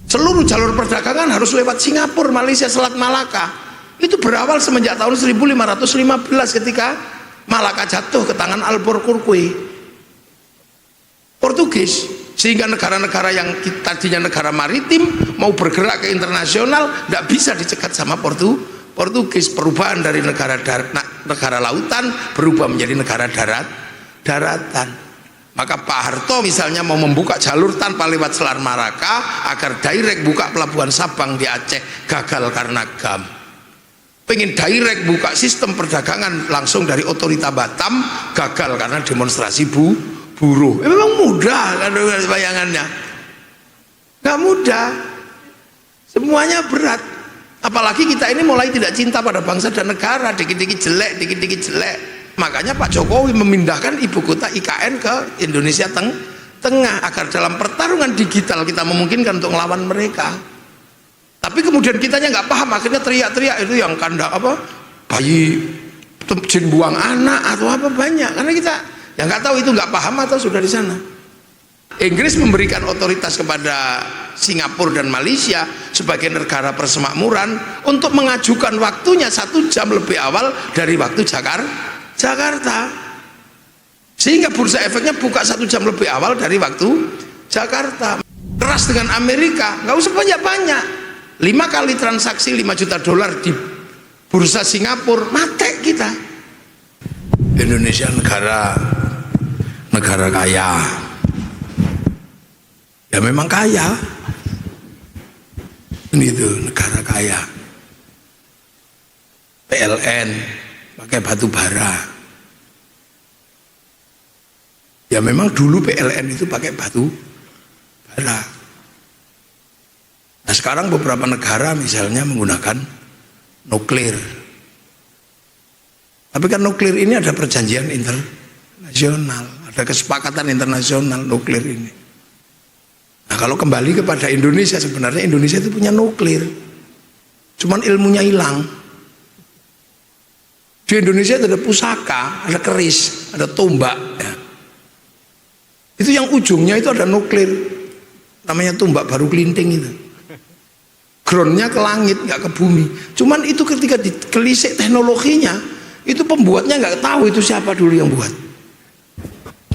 Seluruh jalur perdagangan harus lewat Singapura, Malaysia, Selat Malaka. Itu berawal semenjak tahun 1515 ketika Malaka jatuh ke tangan Albuquerque Portugis, sehingga negara-negara yang tadinya negara maritim mau bergerak ke internasional tidak bisa dicegat sama Portugis. Perubahan dari negara lautan berubah menjadi negara daratan. Maka Pak Harto misalnya mau membuka jalur tanpa lewat Selat Malaka agar direct buka pelabuhan Sabang di Aceh, gagal karena GAM. Pengen direct buka sistem perdagangan langsung dari otorita Batam, gagal karena demonstrasi buruh. Memang mudah kan bayangannya? Gak mudah, semuanya berat. Apalagi kita ini mulai tidak cinta pada bangsa dan negara, dikit-dikit jelek. Makanya Pak Jokowi memindahkan ibu kota IKN ke Indonesia Tengah agar dalam pertarungan digital kita memungkinkan untuk melawan mereka. Tapi kemudian kitanya nggak paham, akhirnya teriak-teriak itu yang kandang apa bayi jin buang anak atau apa banyak, karena kita yang nggak tahu itu nggak paham atau sudah di sana. Inggris memberikan otoritas kepada Singapura dan Malaysia sebagai negara persemakmuran untuk mengajukan waktunya 1 jam lebih awal dari waktu Jakarta, sehingga bursa efeknya buka 1 jam lebih awal dari waktu Jakarta. Keras dengan Amerika, nggak usah banyak-banyak, 5 kali transaksi 5 juta dolar di bursa Singapura, mate kita. Indonesia negara kaya, ya memang kaya, ini tuh negara kaya. PLN pakai batu bara, ya memang dulu PLN itu pakai batu bara. Nah sekarang beberapa negara misalnya menggunakan nuklir, tapi kan nuklir ini ada perjanjian internasional, ada kesepakatan internasional nuklir ini. Nah kalau kembali kepada Indonesia, sebenarnya Indonesia itu punya nuklir, cuman ilmunya hilang. Di Indonesia ada pusaka, ada keris, ada tombak ya. Itu yang ujungnya itu ada nuklir, namanya tombak baru kelinting itu, groundnya ke langit nggak ke bumi. Cuman itu ketika dikelisik teknologinya, itu pembuatnya nggak tahu itu siapa dulu yang buat.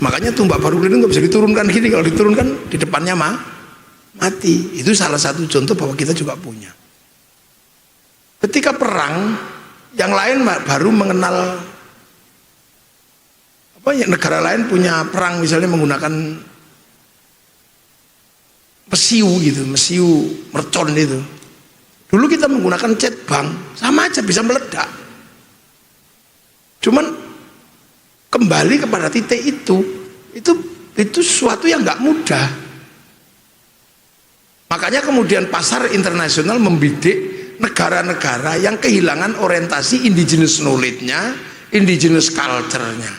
Makanya tombak baru kelinting nggak bisa diturunkan gini, kalau diturunkan di depannya mati. Itu salah satu contoh bahwa kita juga punya. Ketika perang, yang lain baru mengenal apa ya, negara lain punya perang misalnya menggunakan mesiu gitu, mesiu mercon itu. Dulu kita menggunakan jet bang, sama aja bisa meledak. Cuman kembali kepada titik itu sesuatu yang nggak mudah. Makanya kemudian pasar internasional membidik negara-negara yang kehilangan orientasi indigenous knowledge-nya, indigenous culture-nya.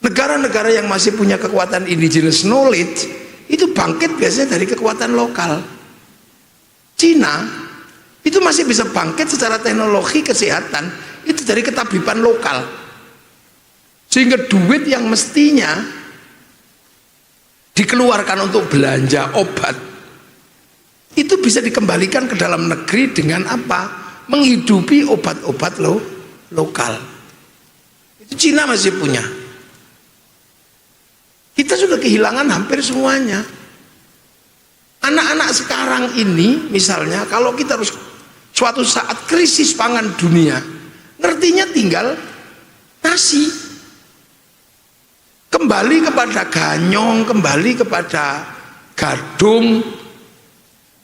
Negara-negara yang masih punya kekuatan indigenous knowledge itu bangkit biasanya dari kekuatan lokal. Cina itu masih bisa bangkit secara teknologi kesehatan itu dari ketabiban lokal, sehingga duit yang mestinya dikeluarkan untuk belanja obat itu bisa dikembalikan ke dalam negeri dengan apa? Menghidupi obat-obat lokal. Itu Cina masih punya. Kita sudah kehilangan hampir semuanya. Anak-anak sekarang ini misalnya kalau kita harus suatu saat krisis pangan dunia, ngertinya tinggal nasi. Kembali kepada ganyong, kembali kepada gadung,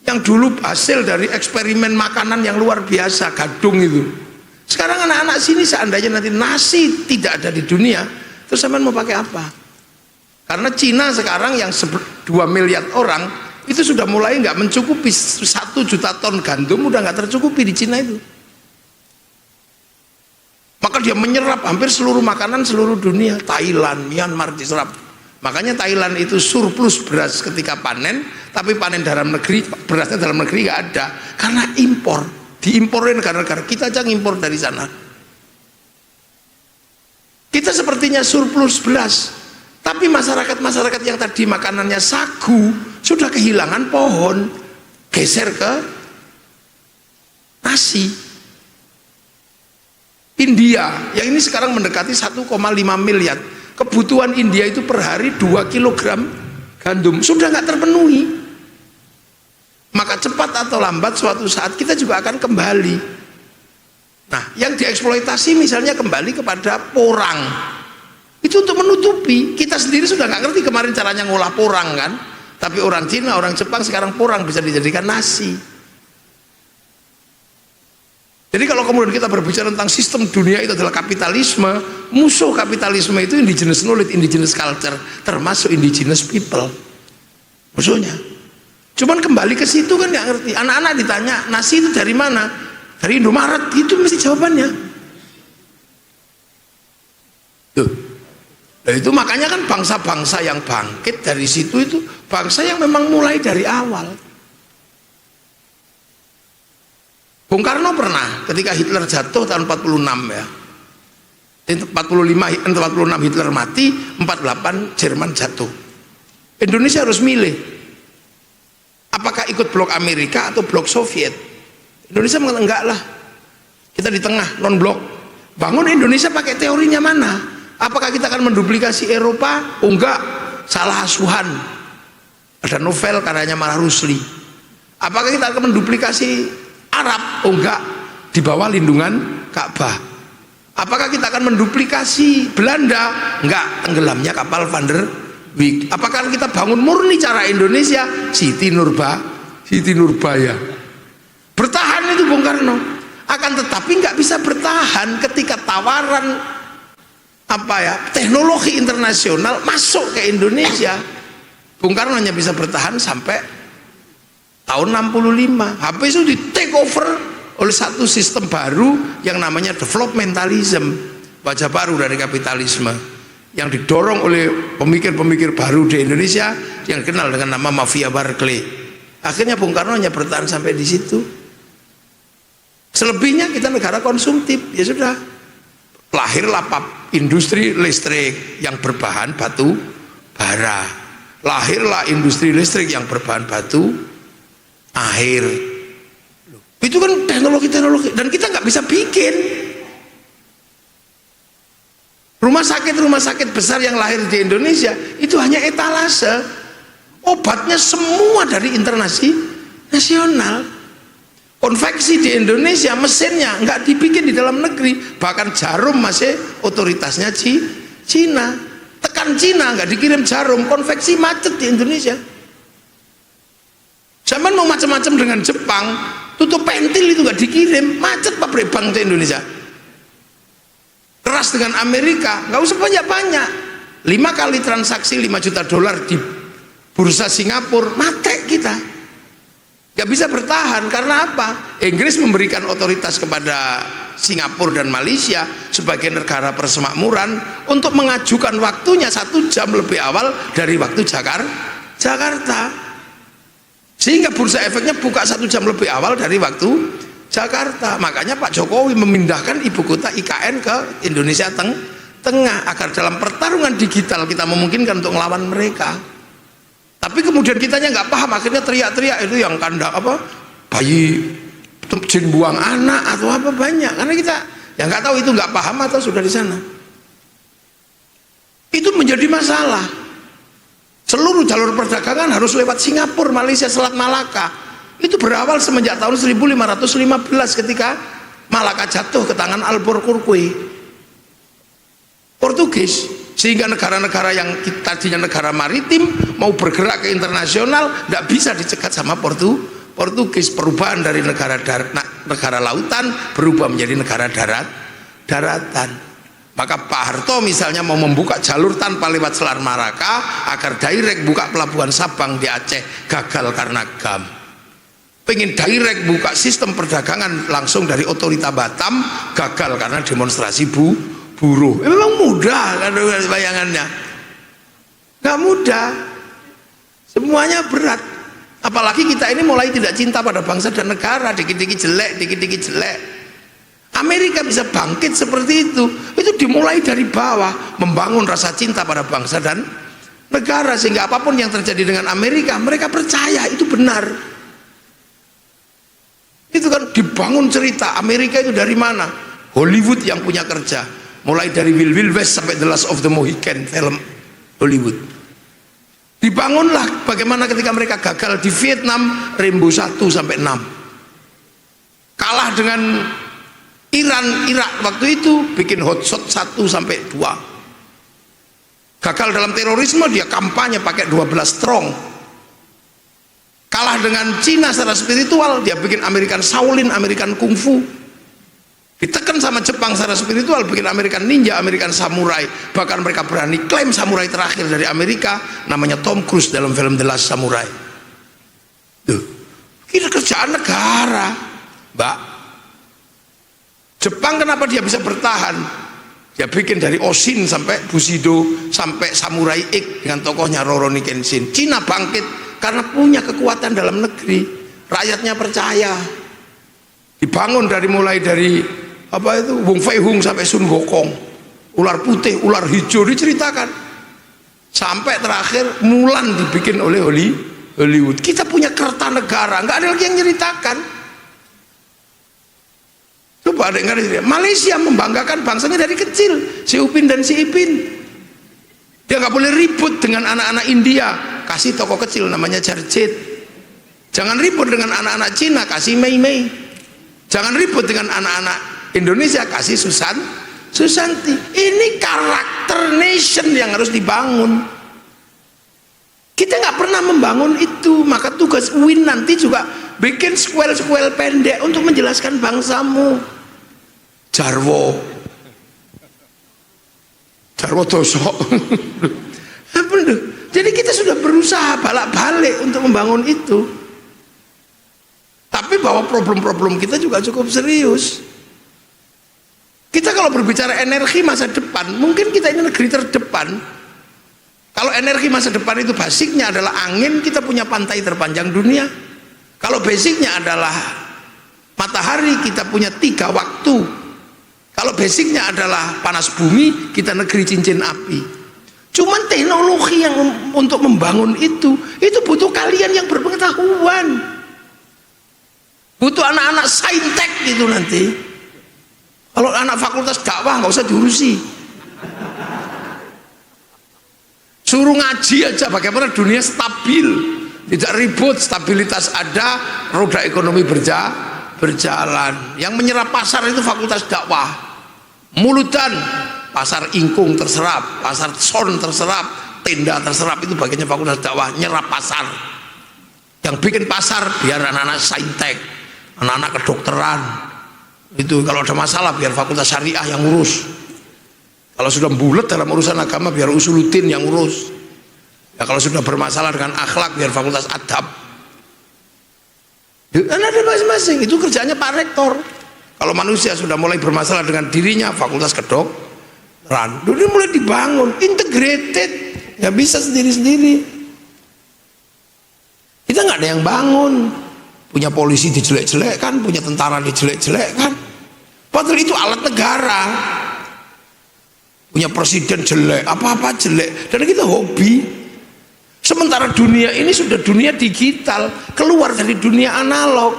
yang dulu hasil dari eksperimen makanan yang luar biasa, gadung itu. Sekarang anak-anak sini seandainya nanti nasi tidak ada di dunia, terus sampean mau pakai apa? Karena Cina sekarang yang 2 miliar orang itu sudah mulai nggak mencukupi, 1 juta ton gandum udah nggak tercukupi di Cina itu. Maka dia menyerap hampir seluruh makanan seluruh dunia. Thailand, Myanmar diserap. Makanya Thailand itu surplus beras ketika panen, tapi panen dalam negeri, berasnya dalam negeri nggak ada, karena impor, diimporin negara-negara. Kita aja ngimpor dari sana. Kita sepertinya surplus beras, tapi masyarakat yang tadi makanannya sagu sudah kehilangan pohon. geser ke nasi. India yang ini sekarang mendekati 1,5 miliar, kebutuhan India itu per hari 2 kilogram gandum sudah nggak terpenuhi. Maka cepat atau lambat suatu saat kita juga akan kembali. Nah, yang dieksploitasi misalnya kembali kepada porang, itu untuk menutupi. Kita sendiri sudah nggak ngerti kemarin caranya ngolah porang kan, tapi orang Cina, orang Jepang sekarang porang bisa dijadikan nasi. Jadi kalau kemudian kita berbicara tentang sistem dunia itu adalah kapitalisme, musuh kapitalisme itu indigenous knowledge, indigenous culture, termasuk indigenous people, musuhnya. Cuman kembali ke situ kan nggak ngerti. Anak-anak ditanya nasi itu dari mana? Dari Indomaret, itu mesti jawabannya. Tuh. Dan itu makanya kan bangsa-bangsa yang bangkit dari situ itu bangsa yang memang mulai dari awal. Bung Karno pernah ketika Hitler jatuh tahun 46 ya. 46 Hitler mati, 48 Jerman jatuh. Indonesia harus milih. Apakah ikut blok Amerika atau blok Soviet? Indonesia mengatakan enggak lah. Kita di tengah, non blok. Bangun Indonesia pakai teorinya mana? Apakah kita akan menduplikasi Eropa? Oh enggak, salah asuhan. Ada novel karyanya Marah Rusli. Apakah kita akan menduplikasi Arab? Oh enggak, di bawah lindungan Ka'bah. Apakah kita akan menduplikasi Belanda? Enggak, tenggelamnya kapal Van der Wijk. Apakah kita bangun murni cara Indonesia? Siti Nurbaya. Bertahan itu Bung Karno. Akan tetapi nggak bisa bertahan ketika tawaran teknologi internasional masuk ke Indonesia. Bung Karno hanya bisa bertahan sampai tahun 65. Habis itu di take over oleh satu sistem baru yang namanya developmentalism, wajah baru dari kapitalisme yang didorong oleh pemikir-pemikir baru di Indonesia yang dikenal dengan nama mafia Barclay. Akhirnya Bung Karno hanya bertahan sampai di situ. Selebihnya kita negara konsumtif, ya sudah. Lahirlah industri listrik yang berbahan batu bara. Lahirlah industri listrik yang berbahan batu air. Itu kan teknologi-teknologi dan kita nggak bisa bikin. Rumah sakit besar yang lahir di Indonesia itu hanya etalase. Obatnya semua dari internasional. Konveksi di Indonesia mesinnya nggak dibikin di dalam negeri. Bahkan jarum masih otoritasnya Cina. Tekan Cina nggak dikirim jarum, konveksi macet di Indonesia. Zaman mau macam-macam dengan Jepang, tutup pentil itu nggak dikirim, macet pabrik bank di Indonesia. Keras dengan Amerika, nggak usah banyak-banyak. 5 kali transaksi 5 juta dolar di bursa Singapura, mati kita. Nggak bisa bertahan karena apa? Inggris memberikan otoritas kepada Singapura dan Malaysia sebagai negara persemakmuran untuk mengajukan waktunya 1 jam lebih awal dari waktu Jakarta. Sehingga bursa efeknya buka 1 jam lebih awal dari waktu Jakarta. Makanya Pak Jokowi memindahkan ibu kota IKN ke Indonesia Tengah agar dalam pertarungan digital kita memungkinkan untuk melawan mereka. Tapi kemudian kitanya nggak paham, akhirnya teriak-teriak itu yang kandang bayi jin buang anak atau apa banyak, karena kita yang nggak tahu itu nggak paham atau sudah di sana. Itu menjadi masalah. Seluruh jalur perdagangan harus lewat Singapura, Malaysia, Selat Malaka. Itu berawal semenjak tahun 1515 ketika Malaka jatuh ke tangan Albuquerque Portugis. Sehingga negara-negara yang tadinya negara maritim mau bergerak ke internasional tidak bisa dicegat sama Portugis. Perubahan dari negara lautan berubah menjadi negara daratan. Maka Pak Harto misalnya mau membuka jalur tanpa lewat Selat Malaka agar direct buka pelabuhan Sabang di Aceh, gagal karena GAM. Pengen direct buka sistem perdagangan langsung dari otorita Batam, gagal karena demonstrasi buruh. Memang mudah kan bayangannya? Nggak mudah, semuanya berat. Apalagi kita ini mulai tidak cinta pada bangsa dan negara, dikit-dikit jelek. Amerika bisa bangkit seperti itu dimulai dari bawah, membangun rasa cinta pada bangsa dan negara, sehingga apapun yang terjadi dengan Amerika mereka percaya itu benar. dibangun cerita Amerika itu dari mana. Hollywood yang punya kerja, mulai dari Wild West sampai The Last of the Mohican, film Hollywood. Dibangunlah bagaimana ketika mereka gagal di Vietnam, Rambo 1 sampai 6. Kalah dengan Irak waktu itu, bikin Hotshot 1 sampai 2. Gagal dalam terorisme, dia kampanye pakai 12 strong. Kalah dengan Cina secara spiritual, dia bikin American Shaolin, American Kung Fu. Ditekan sama Jepang secara spiritual, bikin American Ninja, American Samurai. Bahkan mereka berani klaim samurai terakhir dari Amerika namanya Tom Cruise dalam film The Last Samurai. Tuh, ini kerjaan negara, Mbak. Jepang kenapa dia bisa bertahan? Dia bikin dari Oshin sampai Bushido sampai Samurai X dengan tokohnya Rurouni Kenshin. Cina bangkit karena punya kekuatan dalam negeri, rakyatnya percaya. Dibangun mulai dari apa itu, Wong Fei Hung sampai Sun Wukong, ular putih, ular hijau diceritakan, sampai terakhir Mulan dibikin oleh Hollywood. Kita punya Kertanegara, nggak ada lagi yang ceritakan. Coba dengar, Malaysia membanggakan bangsanya dari kecil, si Upin dan si Ipin. Dia nggak boleh ribut dengan anak-anak India, kasih tokoh kecil namanya Jarjit. Jangan ribut dengan anak-anak Cina, kasih Mei Mei. Jangan ribut dengan anak-anak Indonesia, kasih Susanti. Ini karakter nation yang harus dibangun. Kita nggak pernah membangun itu, maka tugas UIN nanti juga bikin squel-squel pendek untuk menjelaskan bangsamu. Jarwo dosok. Jadi kita sudah berusaha balak-balik untuk membangun itu. Tapi bahwa problem-problem kita juga cukup serius. Kita kalau berbicara energi masa depan, mungkin kita ini negeri terdepan. Kalau energi masa depan itu basicnya adalah angin, kita punya pantai terpanjang dunia. Kalau basicnya adalah matahari, kita punya 3 waktu. Kalau basicnya adalah panas bumi, kita negeri cincin api. Cuman teknologi yang untuk membangun itu butuh kalian yang berpengetahuan. Butuh anak-anak saintek gitu nanti. Kalau anak fakultas dakwah nggak usah diurusi. Suruh ngaji aja bagaimana dunia stabil, tidak ribut, stabilitas ada, roda ekonomi berjalan. Yang menyerap pasar itu fakultas dakwah. Mulutan, pasar ingkung terserap, pasar son terserap, tenda terserap, itu bagiannya fakultas dakwah, nyerap pasar. Yang bikin pasar biar anak-anak saintek, anak-anak kedokteran. Itu kalau ada masalah biar fakultas syariah yang urus. Kalau sudah bulat dalam urusan agama biar usuluddin yang urus. Ya kalau sudah bermasalah dengan akhlak biar fakultas adab. Karena ada masing-masing, itu kerjanya Pak Rektor. Kalau manusia sudah mulai bermasalah dengan dirinya, fakultas kedokteran. Dulu mulai dibangun, integrated, nggak bisa sendiri-sendiri. Kita nggak ada yang bangun. Punya polisi dijelek-jelekkan, punya tentara dijelek-jelekkan. Padahal itu alat negara. Punya presiden jelek, apa-apa jelek, dan kita hobi. Sementara dunia ini sudah dunia digital, keluar dari dunia analog.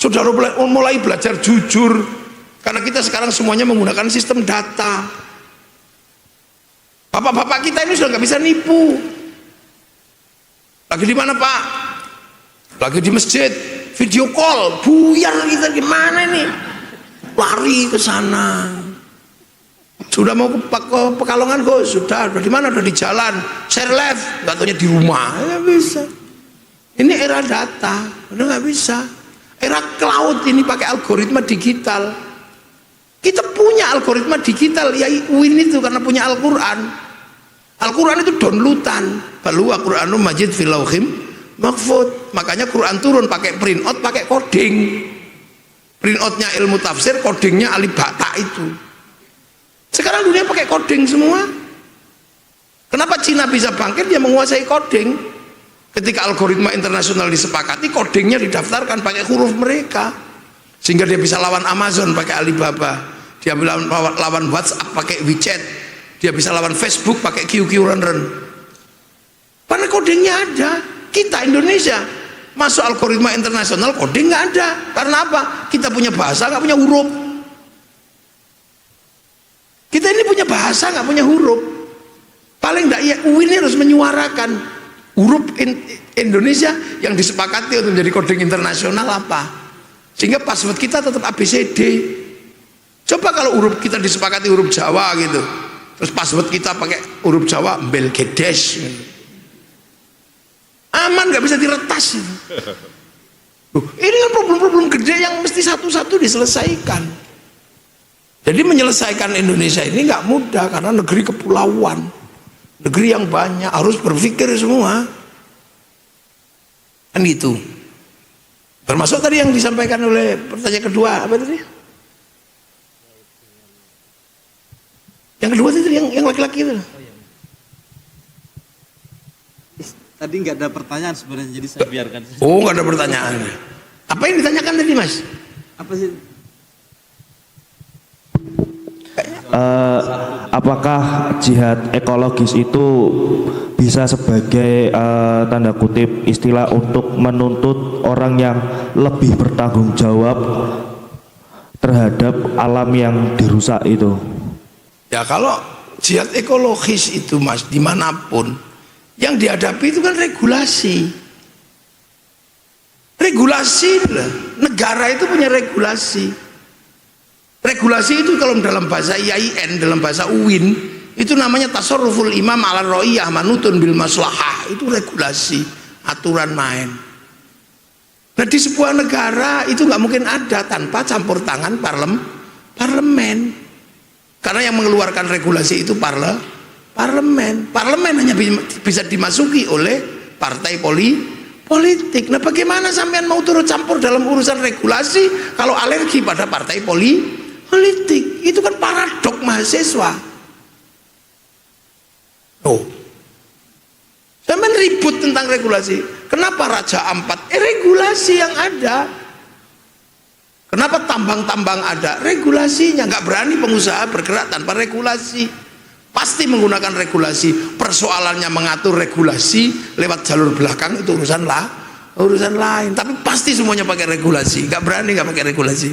Saudara mulai belajar jujur, karena kita sekarang semuanya menggunakan sistem data. Bapak-bapak kita ini sudah nggak bisa nipu. Lagi di mana Pak? Lagi di masjid, video call, buyar kita gimana nih? Lari ke sana. Sudah mau ke Pekalongan kok, sudah di mana? Udah di jalan, share live, nggak taunya di rumah, nggak bisa. Ini era data, udah nggak bisa. Era cloud ini pakai algoritma digital. Kita punya algoritma digital, ya UIN itu karena punya Al-Quran. Al-Quran itu downloadan. Balu Al-Quranul Majid fil Lauhim Mahfud. Makanya Quran turun pakai print out, pakai coding. Print outnya ilmu tafsir, codingnya alif bata itu. Sekarang dunia pakai coding semua. Kenapa Cina bisa bangkit? Dia menguasai coding. Ketika algoritma internasional disepakati, codingnya didaftarkan pakai huruf mereka, sehingga dia bisa lawan Amazon pakai Alibaba, dia bisa lawan WhatsApp pakai WeChat, dia bisa lawan Facebook pakai QQ Run. Karena codingnya ada. Kita Indonesia Masuk algoritma internasional coding nggak ada. Karena apa? Kita punya bahasa nggak punya huruf. Kita ini punya bahasa nggak punya huruf. Paling nggak ya UIN ini harus menyuarakan huruf Indonesia yang disepakati untuk menjadi coding internasional apa, sehingga password kita tetap ABCD. Coba kalau huruf kita disepakati huruf Jawa gitu, terus password kita pakai huruf Jawa Belgedes, aman, nggak bisa diretas. Ini kan problem-problem gede yang mesti satu-satu diselesaikan. Jadi menyelesaikan Indonesia ini nggak mudah karena negeri kepulauan, negeri yang banyak, harus berpikir semua kan gitu. Termasuk tadi yang disampaikan oleh pertanyaan kedua, apa tadi? Yang kedua itu yang laki-laki itu. Tadi nggak ada pertanyaan sebenarnya, jadi saya biarkan. Oh, nggak ada pertanyaan. Apa yang ditanyakan tadi, Mas? Apa sih? Apakah jihad ekologis itu bisa sebagai tanda kutip istilah untuk menuntut orang yang lebih bertanggung jawab terhadap alam yang dirusak itu? Ya kalau jihad ekologis itu, Mas, dimanapun yang dihadapi itu kan regulasi. Regulasi lah. Negara itu punya regulasi. Regulasi itu kalau dalam bahasa IAIN, dalam bahasa UIN, itu namanya tasarruful imam ala ro'iyah manutun bil maslahah. Itu regulasi, aturan main. Nah di sebuah negara itu nggak mungkin ada tanpa campur tangan parlemen. Karena yang mengeluarkan regulasi itu parlemen. Parlemen hanya bisa dimasuki oleh partai politik. Nah bagaimana sampean mau turut campur dalam urusan regulasi kalau alergi pada partai politik? Itu kan paradok mahasiswa. Oh, sampean ribut tentang regulasi. Kenapa Raja Ampat? Regulasi yang ada. Kenapa tambang-tambang ada? Regulasinya. Nggak berani pengusaha bergerak tanpa regulasi. Pasti menggunakan regulasi. Persoalannya mengatur regulasi lewat jalur belakang itu urusan lain. Tapi pasti semuanya pakai regulasi. Nggak berani nggak pakai regulasi,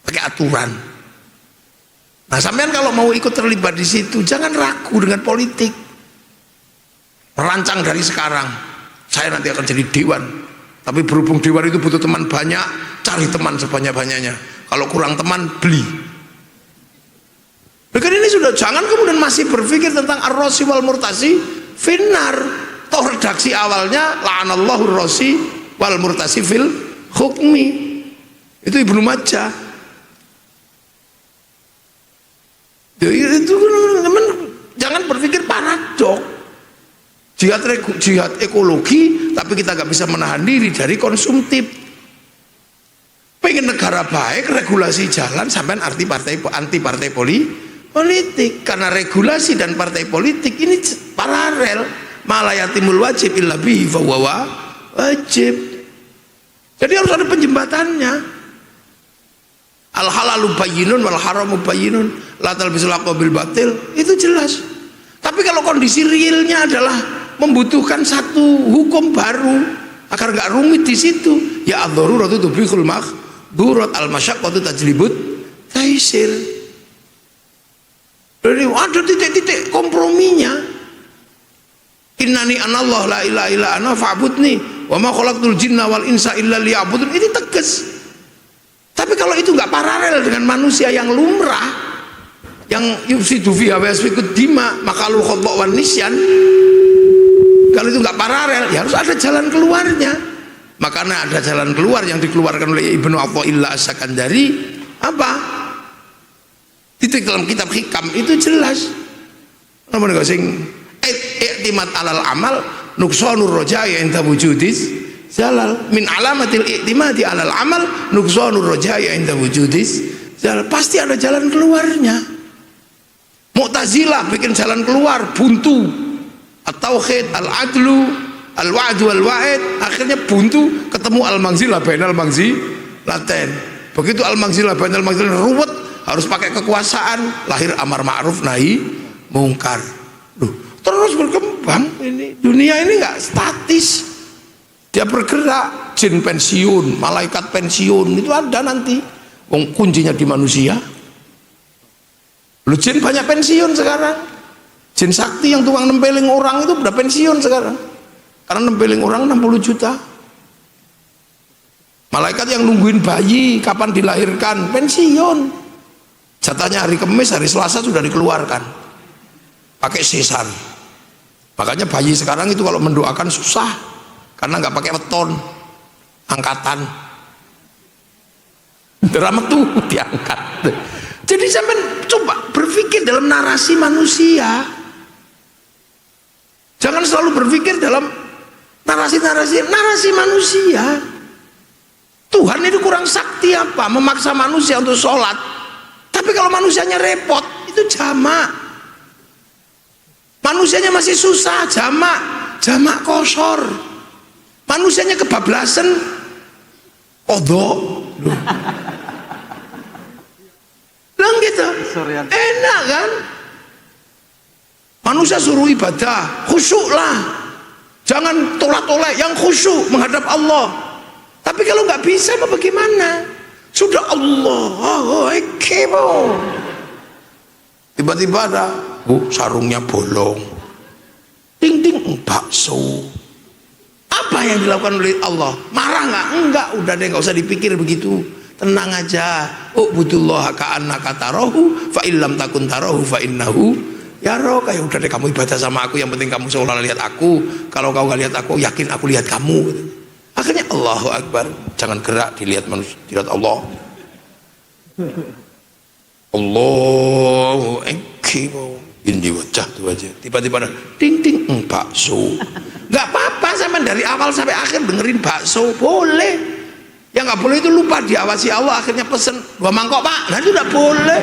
pakai aturan. Nah sampean kalau mau ikut terlibat di situ jangan ragu dengan politik. Merancang dari sekarang, saya nanti akan jadi dewan, tapi berhubung dewan itu butuh teman banyak, cari teman sebanyak-banyaknya. Kalau kurang teman, beli. Bukan ini sudah, jangan kemudian masih berpikir tentang ar-rosi wal murtasi finnar. Toh redaksi awalnya la'anallahu ar-rosi wal murtasi fil hukmi. Itu Ibnu Majah. Itu teman, jangan berpikir paradok. Jihad ekologi, tapi kita nggak bisa menahan diri dari konsumtif. Pengen negara baik, regulasi jalan, sampai anti partai politik. Karena regulasi dan partai politik ini paralel. Malayatimul wajib illa bihi fahuwa wajib. Jadi harus ada penjembatannya. Al halalu bayyinun wal haramu bayyinun la talbisul haqqa bil batil, itu jelas. Tapi kalau kondisi realnya adalah membutuhkan satu hukum baru agar nggak rumit di situ, ya ad-daruratu tubihul mahdurat, al masyaqqatu tajlibut taisir. Jadi ada titik-titik komprominya. Innani anallah la ilaha illa ana fa'budni wa ma khalaqtul jinna wal insa illa liya'budun, ini tegas. Tapi kalau itu nggak paralel dengan manusia yang lumrah, yang yufsidu fiha wa yasfikud dima, makalul khata' wan nisyan, kalau itu nggak paralel, ya harus ada jalan keluarnya. Makanya ada jalan keluar yang dikeluarkan oleh Ibnu Athaillah As-Sakandari. Apa? Titik dalam kitab Hikam itu jelas. Namun nggak sing i'timad alal amal nuqsanur roja'i inda wujudis zalal, min alamatil i'timadi alal amal nuqsanur roja'i inda wujudis zalal. Pasti ada jalan keluarnya. Mu'tazilah bikin jalan keluar buntu, at-tauhid, al-adlu, al-wa'du wal-wa'id, akhirnya buntu, ketemu al-manzilah bainal manzilatain. Begitu al-manzilah bainal manzilatain ruwet, harus pakai kekuasaan, lahir amar ma'ruf nahi mungkar. Terus berkembang. Ini dunia ini nggak statis. Dia bergerak, jin pensiun, malaikat pensiun, itu ada nanti. Wong kuncinya di manusia. Lu jin banyak pensiun sekarang. Jin sakti yang tukang nempeling orang itu udah pensiun sekarang. Karena nempeling orang 60 juta. Malaikat yang nungguin bayi kapan dilahirkan pensiun. Jatahnya hari Kamis, hari Selasa sudah dikeluarkan. Pakai sesar. Makanya bayi sekarang itu kalau mendoakan susah. Karena nggak pakai weton, angkatan, drama tuh diangkat. Jadi sampai coba berpikir dalam narasi manusia. Jangan selalu berpikir dalam narasi manusia. Tuhan itu kurang sakti apa? Memaksa manusia untuk sholat. Tapi kalau manusianya repot, itu jamak. Manusianya masih susah, jamak kosor. Manusianya kebablasan, kodok. Lang gitu, enak kan? Manusia suruh ibadah, khusyuk lah. Jangan tolak-tolak, yang khusyuk menghadap Allah. Tapi kalau nggak bisa, apa bagaimana? Sudah Allah, tiba-tiba ada, sarungnya bolong, ding bakso. Apa yang dilakukan oleh Allah? Marah nggak? Enggak, udah deh, nggak usah dipikir begitu. Tenang aja. Ubudullah ka'annaka tarahu fa illam takun tarahu fa innahu yaraka. Ya udah deh, kamu ibadah sama aku, yang penting kamu seolah lihat aku. Kalau kau nggak lihat aku, yakin aku lihat kamu. Akhirnya Allahu Akbar. Jangan gerak, dilihat manusia, dilihat Allah. Allahu Akbar. Ini wajah tuh aja. Tiba-tiba ada ding bakso. Nggak apa-apa, sama dari awal sampai akhir dengerin bakso boleh. Yang nggak boleh itu lupa diawasi Allah, akhirnya pesen 2 mangkok pak. Nah itu nggak boleh.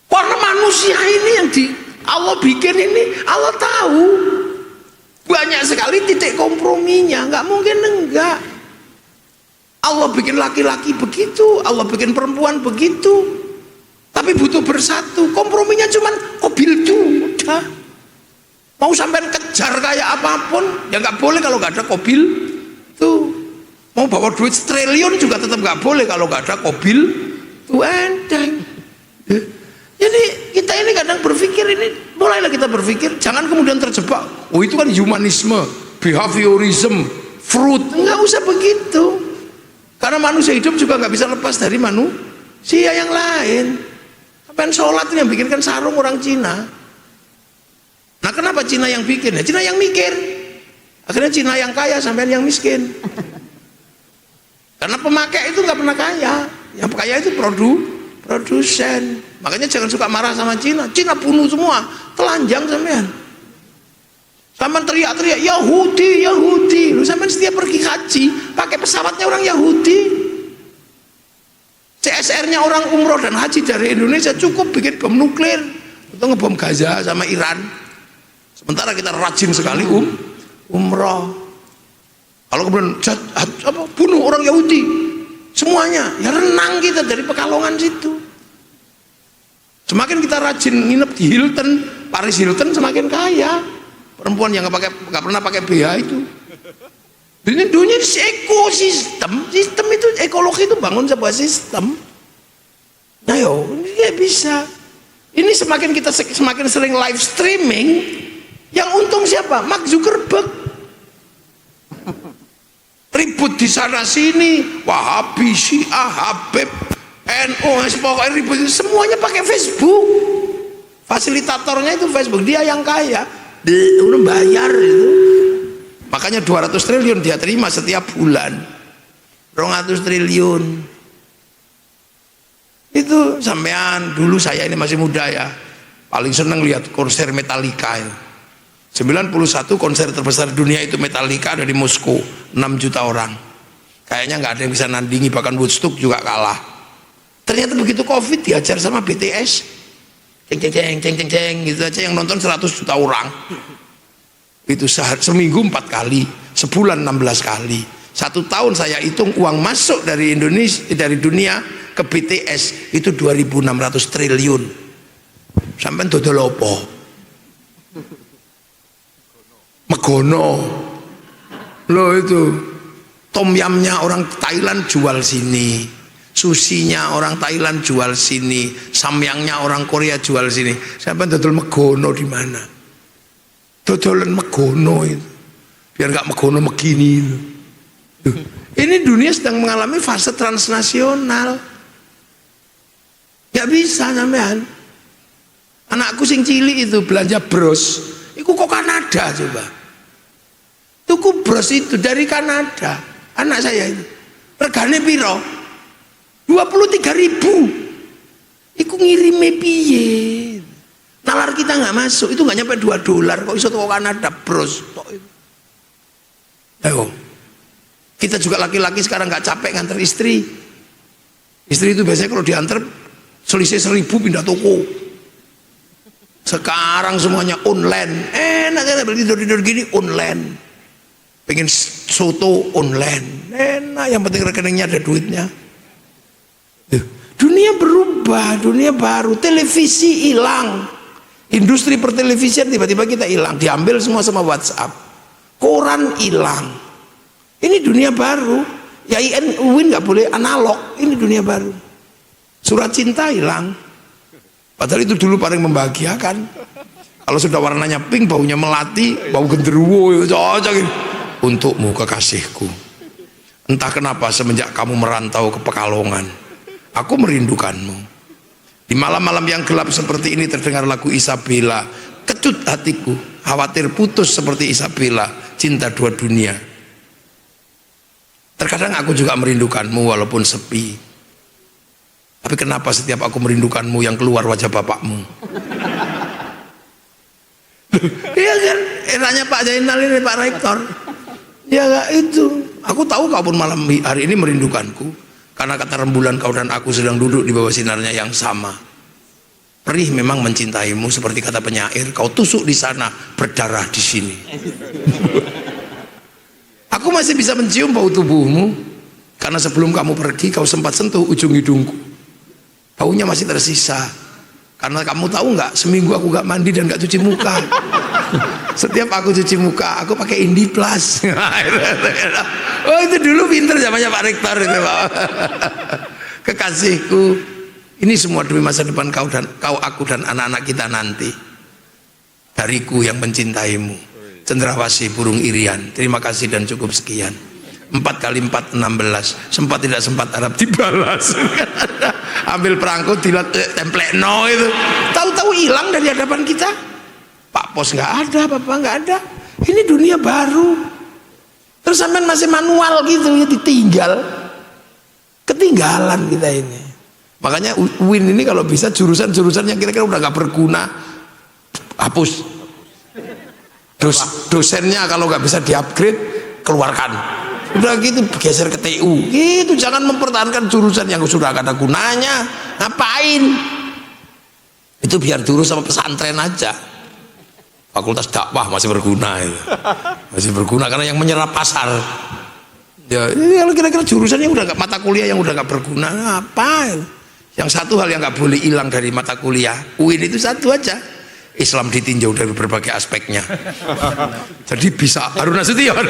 Karena manusia ini yang Allah bikin ini, Allah tahu banyak sekali titik komprominya. Nggak mungkin enggak. Allah bikin laki-laki begitu, Allah bikin perempuan begitu. Tapi butuh bersatu. Komprominya cuman kobil tuh, udah. Mau sampai kejar kayak apapun, ya nggak boleh kalau nggak ada kobil tuh. Mau bawa duit 1 triliun juga tetap nggak boleh kalau nggak ada kobil tuh, enteng. Jadi kita ini kadang berpikir ini, mulailah kita berpikir, jangan kemudian terjebak. Oh itu kan humanisme, behaviorism, fruit. Nggak usah begitu. Karena manusia hidup juga nggak bisa lepas dari manusia yang lain. Sampai sholat yang bikin kan sarung orang Cina. Nah kenapa Cina yang bikin? Ya Cina yang mikir. Akhirnya Cina yang kaya sampai yang miskin. Karena pemakai itu nggak pernah kaya. Yang kaya itu produsen. Makanya jangan suka marah sama Cina. Cina bunuh semua, telanjang sampean. Sampean teriak-teriak Yahudi. Lu sampean setiap pergi haji pakai pesawatnya orang Yahudi. CSR-nya orang umroh dan haji dari Indonesia cukup bikin bom nuklir untuk ngebom Gaza sama Iran. Sementara kita rajin sekali umroh. Kalau kemudian bunuh orang Yahudi semuanya, ya renang kita dari Pekalongan situ. Semakin kita rajin nginep di Hilton, Paris Hilton, semakin kaya. Perempuan yang nggak pernah pakai BH itu. Ini dunia ekosistem, sistem itu, ekologi itu bangun sebuah sistem. Nah yo, ini bisa. Ini kita semakin sering live streaming, yang untung siapa? Mark Zuckerberg. Ribut di sana sini, Wahabi, Syiah, Habib, NU, pokoknya ribut, semuanya pakai Facebook. Fasilitatornya itu Facebook, dia yang kaya, udah bayar itu. Makanya 200 triliun dia terima setiap bulan. 200 triliun. Itu sampean, dulu saya ini masih muda ya, paling seneng lihat konser Metallica ya. 91 konser terbesar dunia itu Metallica ada di Moskow, 6 juta orang. Kayaknya nggak ada yang bisa nandingi, bahkan Woodstock juga kalah. Ternyata begitu Covid diajar sama BTS, ceng gitu aja yang nonton 100 juta orang. Itu seminggu 4 kali, sebulan 16 kali. 1 tahun saya hitung uang masuk dari Indonesia, dari dunia ke BTS itu 2.600 triliun. Sampai dodol opo? Megono. Loh itu tom yamnya orang Thailand jual sini, sushinya orang Thailand jual sini, samyangnya orang Korea jual sini. Siapa dodol megono di mana? Dodolan megono itu, biar nggak megono begini itu. Ini dunia sedang mengalami fase transnasional. Nggak bisa sampean. Anakku sing cilik itu belanja bros, itu kok Kanada coba. Tuku bros itu dari Kanada. Anak saya itu regane piro? 23.000. Iku ngirime piye? Nalar kita nggak masuk, itu nggak nyampe $2. Kok iso toko Kanada bros? Ayo. Kita juga laki-laki sekarang nggak capek nganter istri. Istri itu biasanya kalau diantar selisih 1.000 pindah toko. Sekarang semuanya online. Enak kan beli tidur gini online. Pengen soto online. Enak, yang penting rekeningnya ada duitnya. Dunia berubah, dunia baru. Televisi hilang. Industri pertelevisian tiba-tiba kita hilang, diambil semua sama WhatsApp. Koran hilang. Ini dunia baru. Ya UIN nggak boleh analog. Ini dunia baru. Surat cinta hilang. Padahal itu dulu paling membahagiakan. Kalau sudah warnanya pink, baunya melati, bau genderuwo, cocok. Untukmu kekasihku. Entah kenapa semenjak kamu merantau ke Pekalongan, aku merindukanmu. Di malam-malam yang gelap seperti ini terdengar lagu Isabella. Kecut hatiku, khawatir putus seperti Isabella, cinta dua dunia. Terkadang aku juga merindukanmu walaupun sepi. Tapi kenapa setiap aku merindukanmu yang keluar wajah bapakmu? Iya kan, eranya Pak Zainal ini, Pak Rektor. Ya gak itu. Aku tahu kau pun malam hari ini merindukanku, karena kata rembulan kau dan aku sedang duduk di bawah sinarnya yang sama. Perih memang mencintaimu seperti kata penyair. Kau tusuk di sana, berdarah di sini. Aku masih bisa mencium bau tubuhmu, karena sebelum kamu pergi kau sempat sentuh ujung hidungku. Baunya masih tersisa. Karena kamu tahu nggak, seminggu aku nggak mandi dan nggak cuci muka. Setiap aku cuci muka, aku pakai Indi Plus. Oh itu dulu pinter zamannya Pak Rektor itu, Pak. Kekasihku, ini semua demi masa depan kau dan aku dan anak-anak kita nanti. Dariku yang mencintaimu. Cendrawasih burung irian. Terima kasih dan cukup sekian. 4 kali 4 16. Sempat tidak sempat Arab dibalas. Ambil perangko dilat template no itu. Tahu-tahu hilang dari hadapan kita. Pak Pos nggak ada, Bapak nggak ada. Ini dunia baru. Terus sampean masih manual gitu ya, ditinggal. Ketinggalan kita ini. Makanya UIN ini kalau bisa jurusan-jurusan yang kira-kira udah nggak berguna hapus. Dosennya kalau nggak bisa di-upgrade, keluarkan. Udah gitu geser ke TU. Gitu, jangan mempertahankan jurusan yang sudah gak ada gunanya. Ngapain? Itu biar dulu sama pesantren aja. Fakultas dakwah masih berguna itu. Masih berguna karena yang menyerap pasar. Ya, ini kalau kira-kira jurusan yang udah gak, mata kuliah yang udah gak berguna, apa? Yang satu hal yang gak boleh hilang dari mata kuliah UIN itu satu aja. Islam ditinjau dari berbagai aspeknya. Jadi bisa Harun Nasution.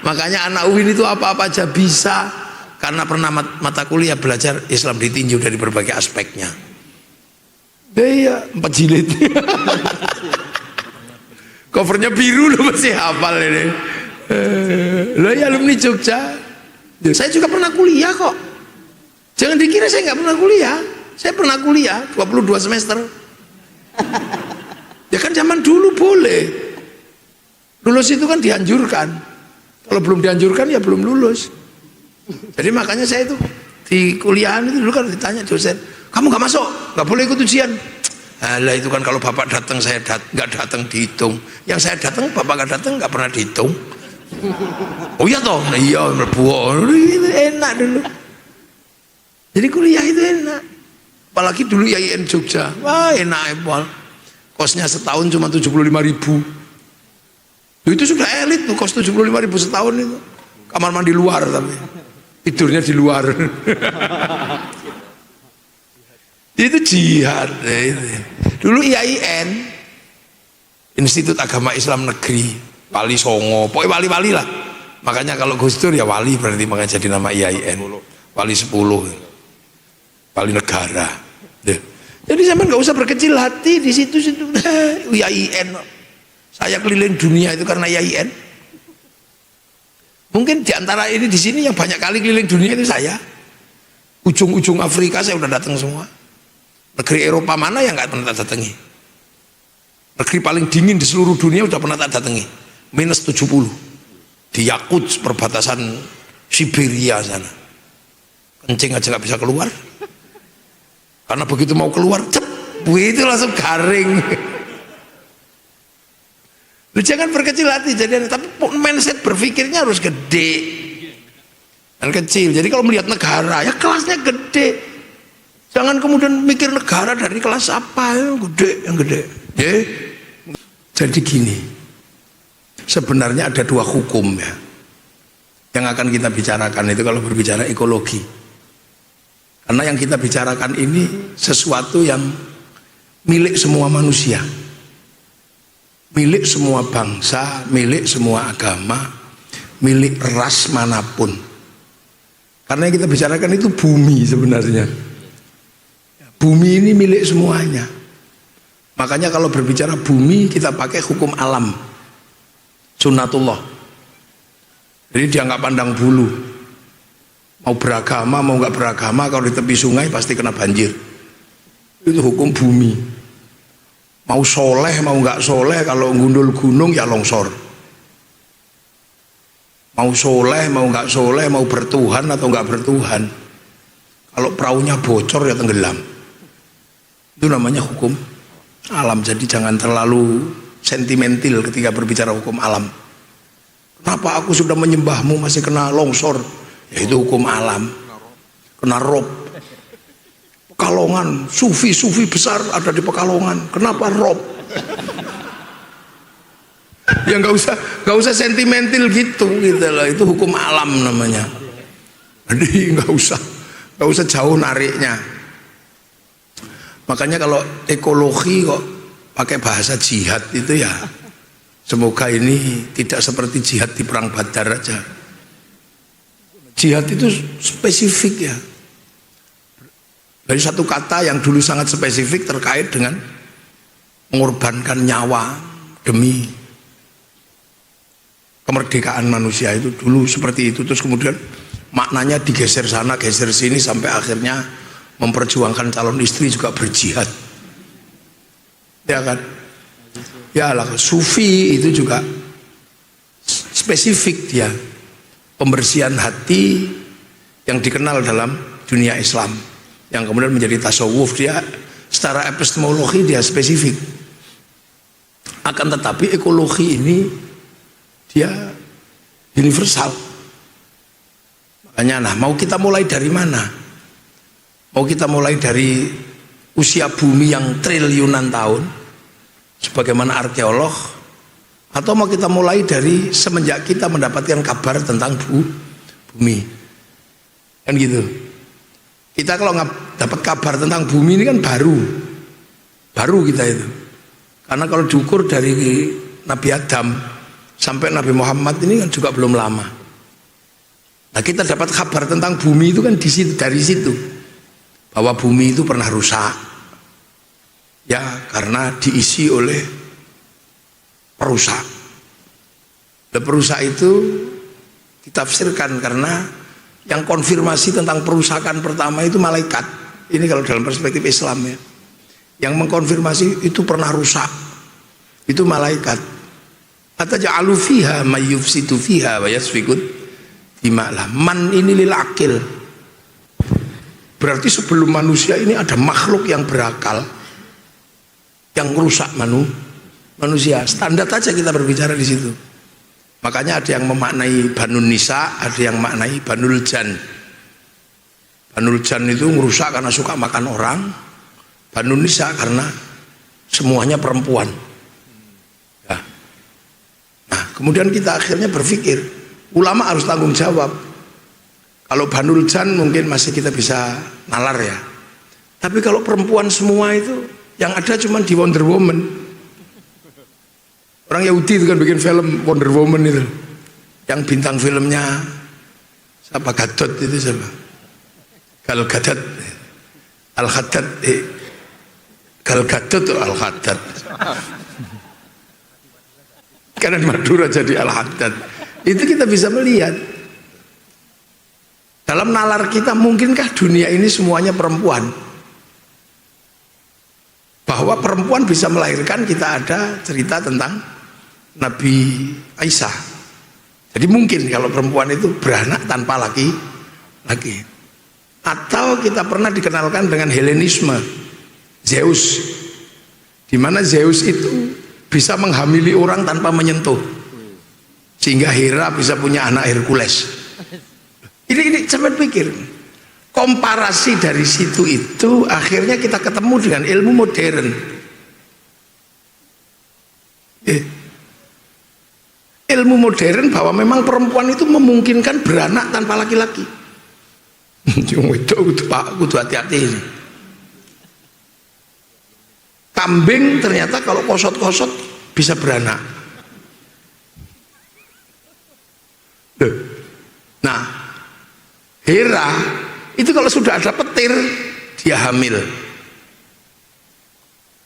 Makanya anak UIN itu apa-apa aja bisa, karena pernah mata kuliah belajar Islam ditinjau dari berbagai aspeknya. Iya, 4 jilid. Covernya biru loh, masih hafal ini. Loh ya alumni Jogja. Saya juga pernah kuliah kok. Jangan dikira saya nggak pernah kuliah. Saya pernah kuliah 22 semester. Ya kan zaman dulu boleh. Lulus itu kan dianjurkan. Kalau belum dianjurkan ya belum lulus. Jadi makanya saya itu di kuliahan itu dulu kan ditanya dosen, kamu nggak masuk, nggak boleh ikut ujian. Alah itu kan kalau bapak datang saya nggak datang dihitung. Yang saya datang bapak nggak datang nggak pernah dihitung. Oh iya toh, nah, iya itu enak dulu. Jadi kuliah itu enak. Apalagi dulu IAIN Jogja, wah enak Epal. Kosnya setahun cuma 75.000. Itu sudah elit tuh, kos 75.000 setahun itu. Kamar mandi luar tapi tidurnya di luar. Itu jihad ya, itu. Dulu IAIN, Institut Agama Islam Negeri, Wali Songo, pokoknya wali-wali lah. Makanya kalau Gus Dur ya wali, berarti makanya jadi nama IAIN. Wali 10, wali negara. Jadi sampean nggak usah berkecil hati di situ-situ. IAIN, saya keliling dunia itu karena IAIN. Mungkin diantara ini di sini yang banyak kali keliling dunia itu saya. Ujung-ujung Afrika saya udah datang semua. Negeri Eropa mana yang nggak pernah tak datangi? Negeri paling dingin di seluruh dunia udah pernah tak datangi. -70 di Yakutsk, perbatasan Siberia sana. Kencing aja nggak bisa keluar. Karena begitu mau keluar, cep, itu langsung garing. Lu jangan berkecil hati, jadi tapi mindset berpikirnya harus gede dan kecil. Jadi kalau melihat negara, ya kelasnya gede. Jangan kemudian mikir negara dari kelas apa, yang gede. Ya. Jadi gini, sebenarnya ada dua hukum ya, yang akan kita bicarakan itu kalau berbicara ekologi. Karena yang kita bicarakan ini sesuatu yang milik semua manusia, milik semua bangsa, milik semua agama, milik ras manapun. Karena yang kita bicarakan itu bumi sebenarnya. Bumi ini milik semuanya. Makanya kalau berbicara bumi kita pakai hukum alam, sunnatullah. Jadi dia nggak pandang bulu. Mau beragama, mau nggak beragama, kalau di tepi sungai pasti kena banjir. Itu hukum bumi. Mau soleh, mau nggak soleh, kalau ngundul gunung ya longsor. Mau soleh, mau nggak soleh, mau bertuhan atau nggak bertuhan, kalau perahunya bocor ya tenggelam. Itu namanya hukum alam. Jadi jangan terlalu sentimental ketika berbicara hukum alam. Kenapa aku sudah menyembahmu masih kena longsor? Ya itu hukum alam. Kena rob. Pekalongan, sufi-sufi besar ada di Pekalongan. Kenapa rob? Ya nggak usah sentimental gitu loh. Itu hukum alam namanya. Jadi nggak usah jauh nariknya. Makanya kalau ekologi kok pakai bahasa jihad itu ya, semoga ini tidak seperti jihad di perang Badar aja. Jihad itu spesifik ya. Dari satu kata yang dulu sangat spesifik terkait dengan mengorbankan nyawa demi kemerdekaan manusia, itu dulu seperti itu. Terus kemudian maknanya digeser sana, geser sini, sampai akhirnya memperjuangkan calon istri juga berjihad. Ya kan? Ya lah, sufi itu juga spesifik dia. Pembersihan hati yang dikenal dalam dunia Islam, yang kemudian menjadi tasawuf, dia secara epistemologi dia spesifik. Akan tetapi ekologi ini dia universal. Makanya nah, mau kita mulai dari mana? Mau kita mulai dari usia bumi yang triliunan tahun sebagaimana arkeolog, atau mau kita mulai dari semenjak kita mendapatkan kabar tentang bumi, kan gitu. Kita kalau nggak dapat kabar tentang bumi ini kan baru kita itu. Karena kalau diukur dari Nabi Adam sampai Nabi Muhammad ini kan juga belum lama. Nah kita dapat kabar tentang bumi itu kan dari situ, bahwa bumi itu pernah rusak, ya karena diisi oleh perusak. Dan perusak itu ditafsirkan karena yang konfirmasi tentang perusakan pertama itu malaikat. Ini kalau dalam perspektif Islam ya, yang mengkonfirmasi itu pernah rusak itu malaikat. Ataj'alu fiha may yufsidu fiha wa yasfikut dima'lah. Man ini lil akil. Berarti sebelum manusia ini ada makhluk yang berakal yang merusak manusia. Standar aja kita berbicara di situ. Makanya ada yang memaknai Banun Nisa, ada yang memaknai Banul Jan. Banul Jan itu merusak karena suka makan orang. Banun Nisa karena semuanya perempuan. Nah, kemudian kita akhirnya berpikir, ulama harus tanggung jawab. Kalau Banul Jan mungkin masih kita bisa nalar ya. Tapi kalau perempuan semua itu, yang ada cuma di Wonder Woman. Orang Yahudi itu kan bikin film Wonder Woman itu, yang bintang filmnya siapa, Gadot itu siapa, Gal Gadot, Al Haddad, Gal Gadot atau Al Haddad, karena Madura jadi Al Haddad. Itu kita bisa melihat dalam nalar kita, mungkinkah dunia ini semuanya perempuan? Bahwa perempuan bisa melahirkan, kita ada cerita tentang Nabi Aisyah. Jadi mungkin kalau perempuan itu beranak tanpa laki-laki. Atau kita pernah dikenalkan dengan Helenisme, Zeus, di mana Zeus itu bisa menghamili orang tanpa menyentuh, sehingga Hera bisa punya anak Hercules. Ini sampai pikir, komparasi dari situ itu akhirnya kita ketemu dengan ilmu modern. Ilmu modern bahwa memang perempuan itu memungkinkan beranak tanpa laki-laki. Kudu hati-hati ini. Kambing ternyata kalau kosot-kosot bisa beranak. Nah, Hera itu kalau sudah ada petir dia hamil.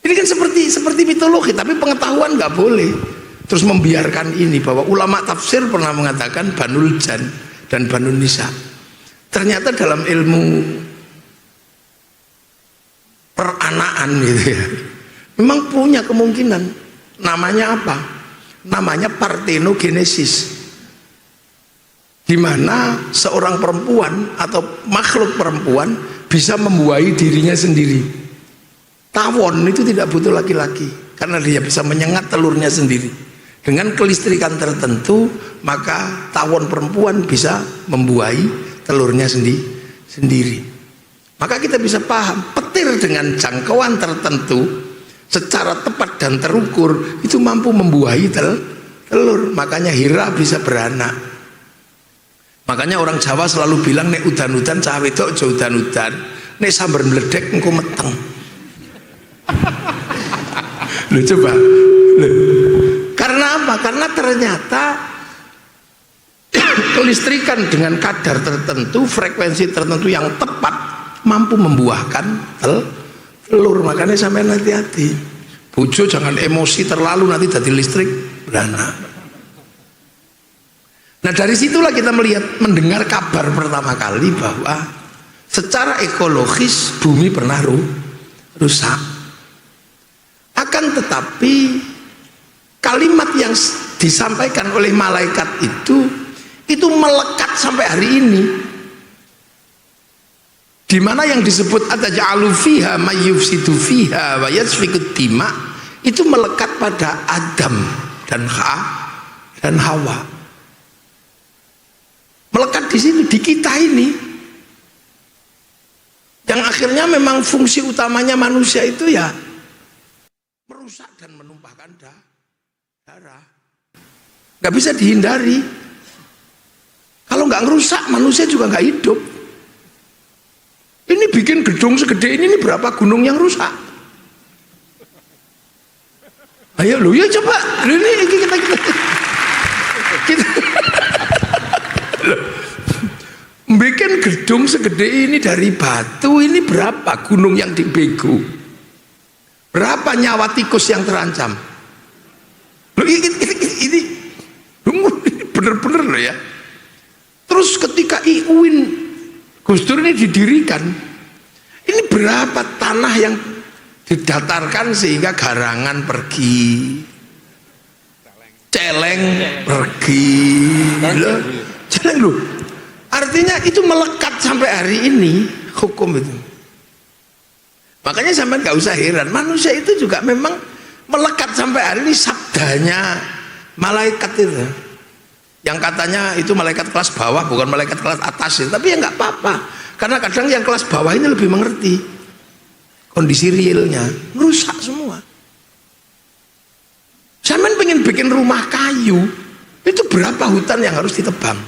Ini kan seperti mitologi, tapi pengetahuan nggak boleh terus membiarkan ini. Bahwa ulama tafsir pernah mengatakan Banul Jan dan Banul Nisa ternyata dalam ilmu peranaan gitu ya, memang punya kemungkinan. Namanya apa? Namanya partenogenesis, di mana seorang perempuan atau makhluk perempuan bisa membuahi dirinya sendiri. Tawon itu tidak butuh laki-laki karena dia bisa menyengat telurnya sendiri. Dengan kelistrikan tertentu, maka tawon perempuan bisa membuahi telurnya sendiri. Maka kita bisa paham, petir dengan jangkauan tertentu secara tepat dan terukur itu mampu membuahi telur. Makanya Hera bisa beranak. Makanya orang Jawa selalu bilang, nek udan-udan cah wedok aja udan-udan, nek sambar mledek engko meteng. Loh coba. Loh. Karena apa? Karena ternyata kelistrikan dengan kadar tertentu, frekuensi tertentu yang tepat mampu membuahkan telur. Makanya sampai hati-hati. Bojo jangan emosi terlalu, nanti jadi listrik beranak. Nah dari situlah kita mendengar kabar pertama kali bahwa secara ekologis bumi pernah rusak. Akan tetapi kalimat yang disampaikan oleh malaikat itu melekat sampai hari ini, di mana yang disebut ataj'alu fiha may yufsidu fiha wa yasfikud dima itu melekat pada Adam dan Hawa. Melekat di situ, di kita ini, yang akhirnya memang fungsi utamanya manusia itu ya merusak dan menumpahkan darah. Gak bisa dihindari. Kalau nggak ngerusak, manusia juga nggak hidup. Ini bikin gedung segede ini berapa gunung yang rusak? Ayo lu ya coba, ini kita bikin gedung segede ini dari batu, ini berapa gunung yang dibegu? Berapa nyawa tikus yang terancam? Loh, ini bener-bener loh ya. Terus ketika IUIN Gus Dur ini didirikan, ini berapa tanah yang didatarkan sehingga Garangan pergi, Celeng pergi, Celeng loh. Artinya itu melekat sampai hari ini hukum itu. Makanya sampai nggak usah heran, manusia itu juga memang melekat sampai hari ini sabdanya malaikat itu. Yang katanya itu malaikat kelas bawah, bukan malaikat kelas atas ya. Tapi ya nggak apa-apa, karena kadang yang kelas bawah ini lebih mengerti kondisi realnya. Merusak semua. Sampai pengen bikin rumah kayu, itu berapa hutan yang harus ditebang?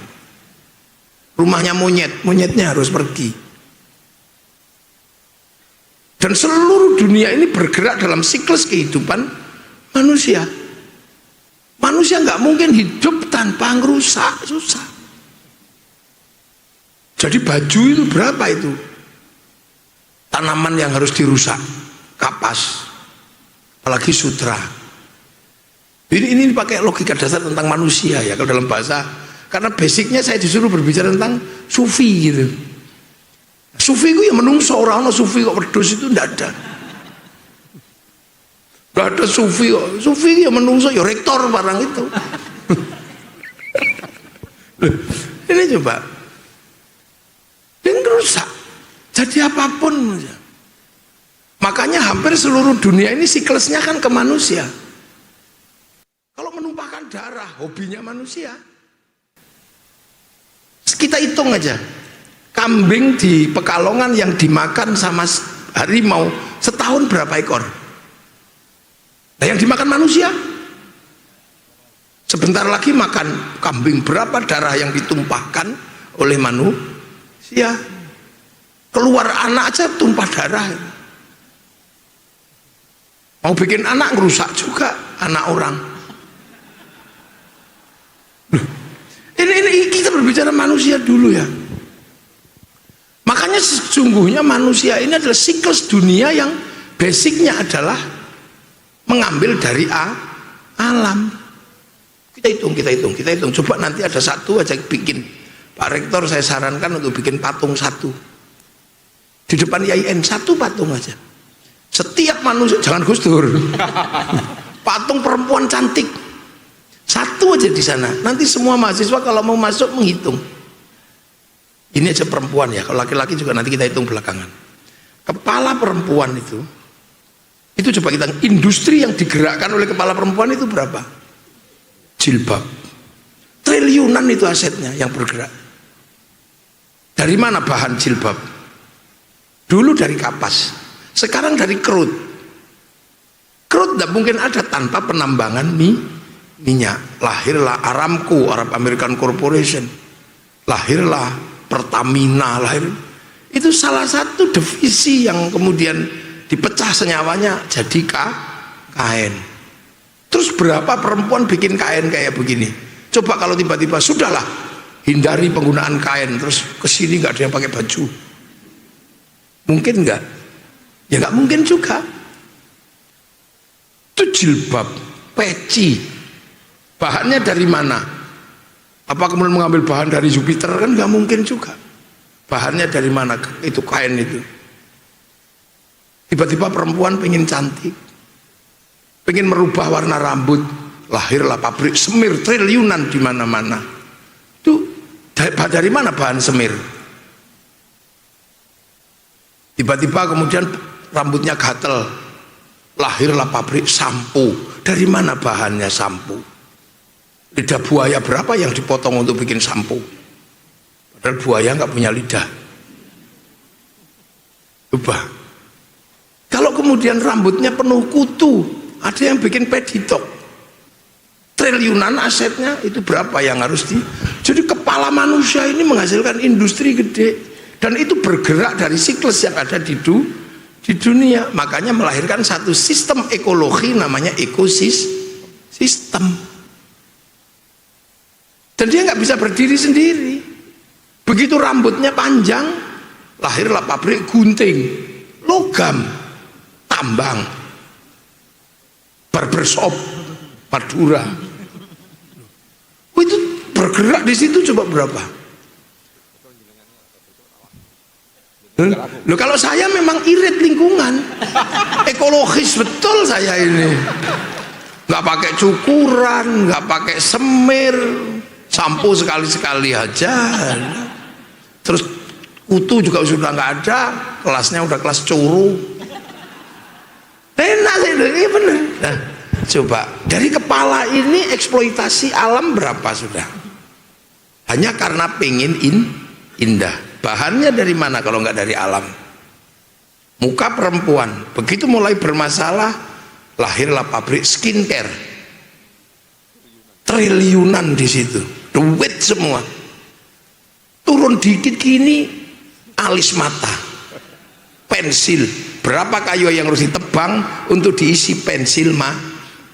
Rumahnya monyetnya harus pergi. Dan seluruh dunia ini bergerak dalam siklus kehidupan manusia. Manusia nggak mungkin hidup tanpa ngerusak, susah. Jadi baju itu berapa itu? Tanaman yang harus dirusak, kapas, apalagi sutra. Ini pakai logika dasar tentang manusia ya kalau dalam bahasa. Karena basicnya saya disuruh berbicara tentang sufi gitu. Sufi itu ya menungso, orang sufi kok wedhus itu ndak ada. Nggak ada sufi kok. Sufi ya menungso ya rektor barang itu. Ini coba. Dia rusak. Jadi apapun. Makanya hampir seluruh dunia ini siklusnya kan ke manusia. Kalau menumpahkan darah, hobinya manusia. Kita hitung aja, kambing di Pekalongan yang dimakan sama harimau setahun berapa ekor? Nah, yang dimakan manusia sebentar lagi makan kambing, berapa darah yang ditumpahkan oleh manusia? Keluar anak aja tumpah darah. Mau bikin anak ngerusak juga anak orang. Ini kita berbicara manusia dulu ya. Makanya sesungguhnya manusia ini adalah siklus dunia yang basicnya adalah mengambil dari alam. Kita hitung. Coba nanti ada satu aja bikin. Pak Rektor saya sarankan untuk bikin patung satu. Di depan IAIN satu patung aja. Setiap manusia, jangan Gus Dur. Patung perempuan cantik. Satu aja di sana. Nanti semua mahasiswa kalau mau masuk menghitung. Ini aja perempuan ya. Kalau laki-laki juga nanti kita hitung belakangan. Kepala perempuan itu coba kita, industri yang digerakkan oleh kepala perempuan itu berapa? Jilbab. Triliunan itu asetnya yang bergerak. Dari mana bahan jilbab? Dulu dari kapas. Sekarang dari kerut. Kerut tidak mungkin ada tanpa penambangan minyak. Lahirlah Aramco, Arab American Corporation. Lahirlah Pertamina, itu salah satu divisi yang kemudian dipecah senyawanya jadi kain. Terus berapa perempuan bikin kain kayak begini? Coba kalau tiba-tiba sudahlah hindari penggunaan kain, terus kesini nggak ada yang pakai baju, mungkin nggak? Ya nggak mungkin juga. Itu jilbab, peci, bahannya dari mana? Apa kemudian mengambil bahan dari Jupiter? Kan nggak mungkin juga. Bahannya dari mana itu kain itu? Tiba-tiba perempuan pengen cantik, pengen merubah warna rambut, lahirlah pabrik semir triliunan di mana-mana. Itu dari mana bahan semir? Tiba-tiba kemudian rambutnya gatel, lahirlah pabrik sampo. Dari mana bahannya sampo? Lidah buaya berapa yang dipotong untuk bikin sampo? Padahal buaya nggak punya lidah. Coba. Kalau kemudian rambutnya penuh kutu, ada yang bikin peditop. Triliunan asetnya itu berapa yang harus Jadi kepala manusia ini menghasilkan industri gede, dan itu bergerak dari siklus yang ada di dunia. Makanya melahirkan satu sistem ekologi namanya ekosistem. Dan dia nggak bisa berdiri sendiri. Begitu rambutnya panjang, lahirlah pabrik gunting, logam, tambang, barbershop, Madura. Itu bergerak di situ coba berapa? Loh, kalau saya memang irit lingkungan, ekologis betul saya ini. Nggak pakai cukuran, nggak pakai semir, sampo sekali-sekali aja. Terus kutu juga sudah nggak ada, kelasnya udah kelas curu. Enak sih, iya bener. Nah, coba dari kepala ini eksploitasi alam berapa sudah? Hanya karena pengen indah. Bahannya dari mana kalau nggak dari alam? Muka perempuan begitu mulai bermasalah, lahirlah pabrik skincare. Triliunan di situ, duit semua. Turun dikit gini, alis mata, pensil, berapa kayu yang harus ditebang untuk diisi pensil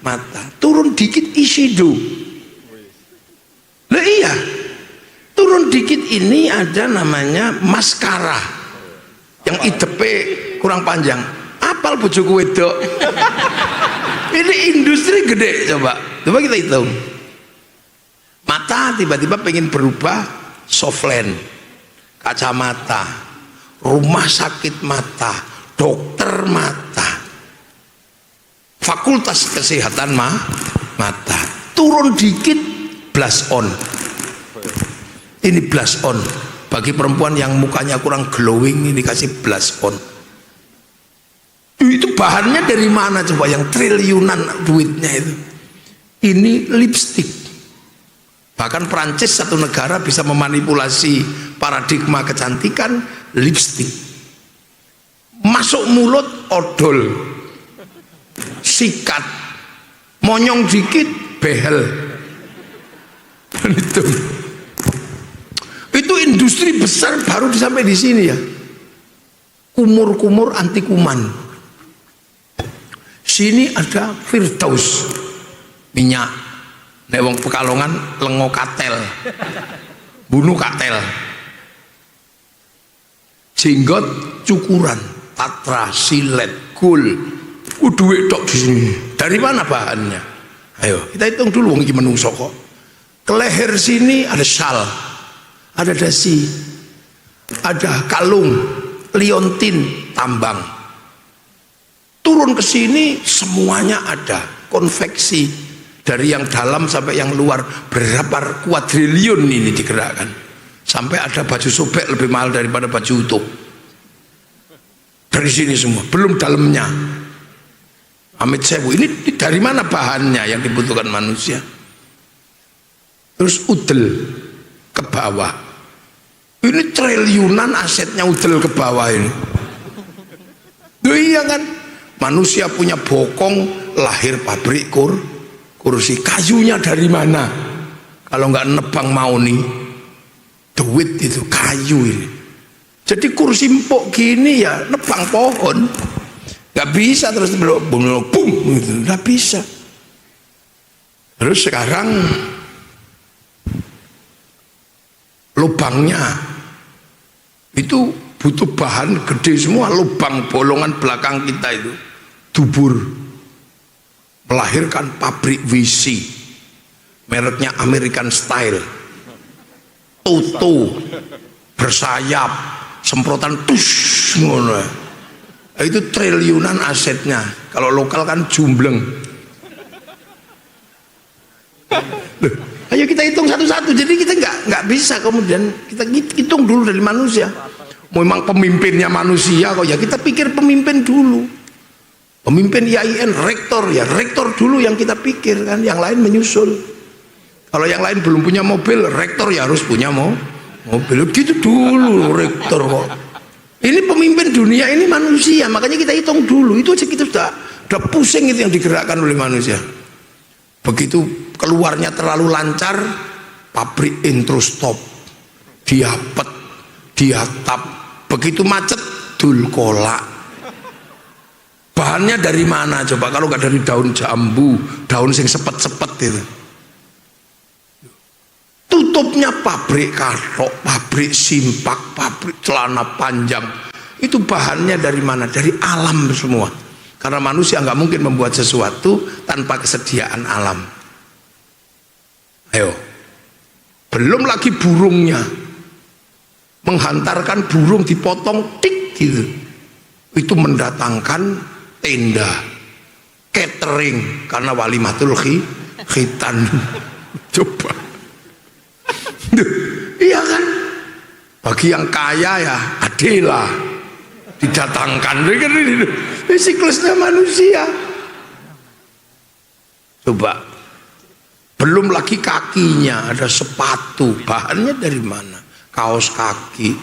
mata. Turun dikit isido. Lah iya, turun dikit ini ada namanya maskara yang idepe kurang panjang. Apal bojoku wedok. Ini industri gede, coba kita hitung. Mata tiba-tiba pengen berubah softland, kacamata, rumah sakit mata, dokter mata, fakultas kesehatan mata. Turun dikit blast on. Ini blast on. Bagi perempuan yang mukanya kurang glowing ini dikasih blast on. Itu bahannya dari mana coba yang triliunan duitnya itu? Ini lipstick. Bahkan Prancis satu negara bisa memanipulasi paradigma kecantikan lipstick. Masuk mulut odol, sikat, monyong dikit behel. Itu industri besar baru sampai di sini ya. Kumur-kumur anti kuman. Sini ada Firdaus minyak, nek wong Pekalongan lengo katel, bunuh katel, jenggot cukuran, tatra, silet, gul, duit tok di sini. Dari mana bahannya? Ayo kita hitung dulu, wong iki menungso kok. Ke leher sini ada syal, ada dasi, ada kalung, liontin, tambang. Turun ke sini semuanya ada, konveksi dari yang dalam sampai yang luar, berapa kuadriliun ini digerakkan, sampai ada baju sobek lebih mahal daripada baju utuh. Dari sini semua, belum dalamnya. Amit sewu, ini dari mana bahannya yang dibutuhkan manusia? Terus udel ke bawah, ini triliunan asetnya udel ke bawah ini. Duh, iya kan? Manusia punya bokong, lahir pabrik kursi. Kayunya dari mana? Kalau nggak nebang mau nih, duit itu kayu ini. Jadi kursi empuk gini ya nebang pohon, nggak bisa terus bum gitu, nggak bisa. Terus sekarang lubangnya itu butuh bahan gede semua, lubang bolongan belakang kita itu dubur, melahirkan pabrik WC mereknya American Style, Toto bersayap, semprotan tush ngono. Itu triliunan asetnya. Kalau lokal kan jumbleng. Loh, ayo kita hitung satu-satu. Jadi kita nggak bisa kemudian kita hitung dulu dari manusia. Memang pemimpinnya manusia kok ya, kita pikir pemimpin dulu. Pemimpin IAIN, rektor ya, rektor dulu yang kita pikir kan, yang lain menyusul. Kalau yang lain belum punya mobil, rektor ya harus punya mobil. Gitu dulu rektor kok. Ini pemimpin dunia ini manusia, makanya kita hitung dulu. Itu aja kita udah pusing itu yang digerakkan oleh manusia. Begitu keluarnya terlalu lancar, pabrik intro stop, diapet, diatap. Begitu macet, dul kolak. Bahannya dari mana coba? Kalau nggak dari daun jambu, daun sing sepet-sepet itu. Tutupnya pabrik kartok, pabrik simpak, pabrik celana panjang. Itu bahannya dari mana? Dari alam semua. Karena manusia nggak mungkin membuat sesuatu tanpa kesediaan alam. Ayo, belum lagi burungnya, menghantarkan burung dipotong tik gitu. Itu mendatangkan tenda, catering karena walimatul khitan. Coba, iya kan? Bagi yang kaya ya adela didatangkan. Ini siklusnya manusia. Coba, belum lagi kakinya, ada sepatu, bahannya dari mana? Kaos kaki,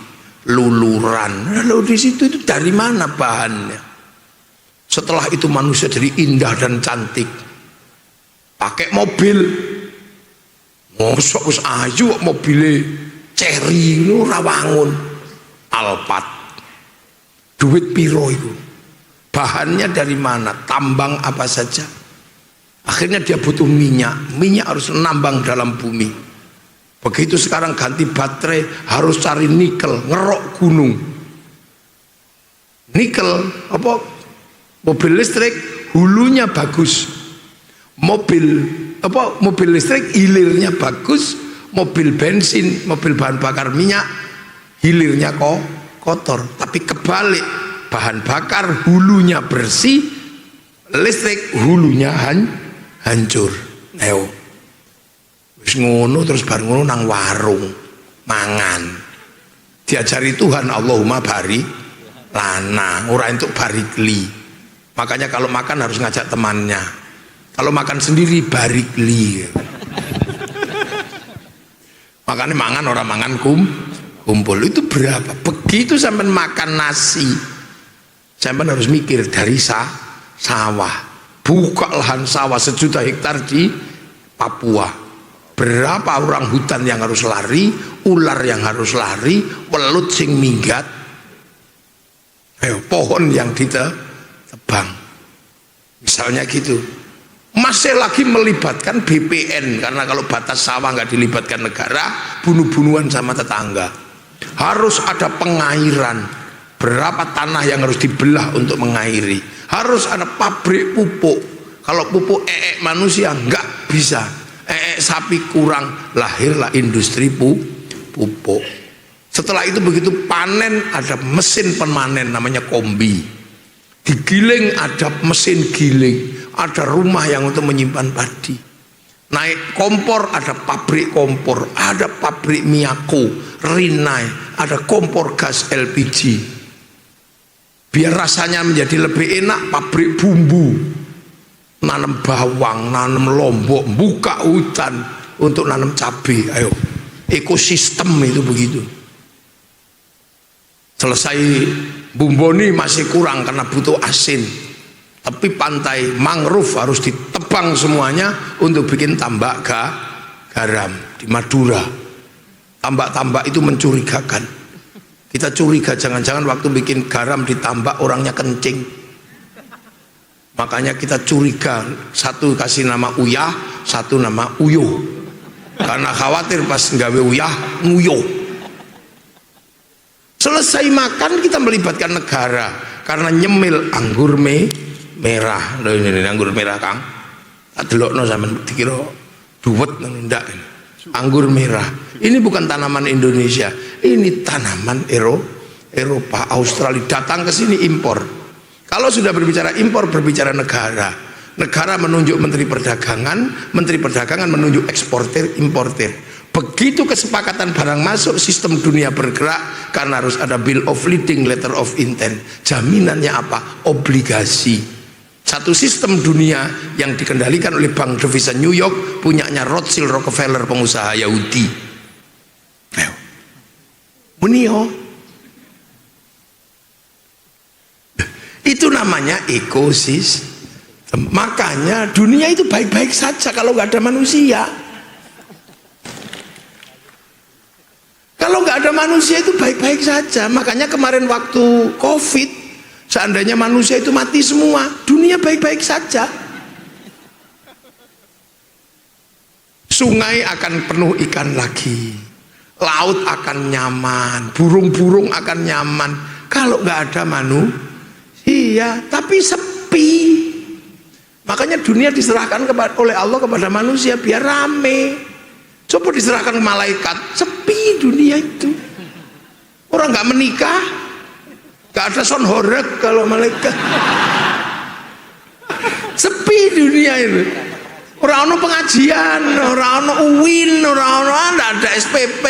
luluran. Lalu di situ itu dari mana bahannya? Setelah itu manusia jadi indah dan cantik, pakai mobil, mosok wis ayu mobilnya Cherry lu Rawangun, Alphard, duit piro itu? Bahannya dari mana? Tambang apa saja? Akhirnya dia butuh minyak. Minyak harus nambang dalam bumi. Begitu sekarang ganti baterai, harus cari nikel, ngerok gunung. Nikel, apa? Mobil listrik hulunya bagus. Mobil listrik hilirnya bagus. Mobil bensin, mobil bahan bakar minyak hilirnya kok kotor. Tapi kebalik, bahan bakar hulunya bersih, listrik hulunya hancur. Ayo. Wis ngono terus bar ngono nang warung mangan. Diajari Tuhan Allahumma barik lana, ora entuk barikli. Makanya kalau makan harus ngajak temannya. Kalau makan sendiri barikli. Makanya mangan orang mangan kumpul. Itu berapa? Begitu sampai makan nasi, sampai harus mikir dari sawah. Buka lahan sawah 1 juta hektar di Papua. Berapa orang hutan yang harus lari, ular yang harus lari, welut sing minggat, pohon yang ditebang, misalnya gitu. Masih lagi melibatkan BPN, karena kalau batas sawah nggak dilibatkan negara, bunuh-bunuhan sama tetangga. Harus ada pengairan, berapa tanah yang harus dibelah untuk mengairi. Harus ada pabrik pupuk. Kalau pupuk manusia nggak bisa. Sapi kurang, lahirlah industri pupuk. Setelah itu begitu panen ada mesin pemanen namanya kombi. Digiling ada mesin giling, ada rumah yang untuk menyimpan padi. Naik kompor ada pabrik kompor, ada pabrik Miyako, Rinnai, ada kompor gas LPG. Biar rasanya menjadi lebih enak, pabrik bumbu. Nanam bawang, nanam lombok, buka hutan untuk nanam cabai. Ayo, ekosistem itu begitu. Selesai bumboni masih kurang karena butuh asin, tapi pantai mangrove harus ditebang semuanya untuk bikin tambak garam di Madura. Tambak-tambak itu mencurigakan. Kita curiga jangan-jangan waktu bikin garam ditambak orangnya kencing. Makanya kita curiga, satu kasih nama Uyah, satu nama Uyuh, karena khawatir pas nggawe Uyah nguyuh. Selesai makan kita melibatkan negara karena nyemil anggur merah. Loh, ini anggur merah Kang, adelokno sampean dikira duwet ndak. Anggur merah ini bukan tanaman Indonesia, ini tanaman Eropa, Australia, datang ke sini impor. Kalau sudah berbicara impor, berbicara negara. Negara menunjuk Menteri Perdagangan menunjuk eksportir, importir. Begitu kesepakatan barang masuk, sistem dunia bergerak karena harus ada bill of lading, letter of intent. Jaminannya apa? Obligasi. Satu sistem dunia yang dikendalikan oleh Bank Devisa New York, punyanya Rothschild Rockefeller, pengusaha Yahudi. Ayo. Munio. Itu namanya ekosistem. Makanya dunia itu baik-baik saja kalau nggak ada manusia. Kalau nggak ada manusia itu baik-baik saja. Makanya kemarin waktu COVID, seandainya manusia itu mati semua, dunia baik-baik saja. Sungai akan penuh ikan lagi, laut akan nyaman, burung-burung akan nyaman. Kalau nggak ada manusia, iya, tapi sepi. Makanya dunia diserahkan oleh Allah kepada manusia biar rame. Coba diserahkan ke malaikat, sepi dunia itu. Orang nggak menikah, nggak ada son horeg kalau malaikat. Sepi dunia itu. Orang ono pengajian, orang ono UIN, orang ono nggak ada SPP,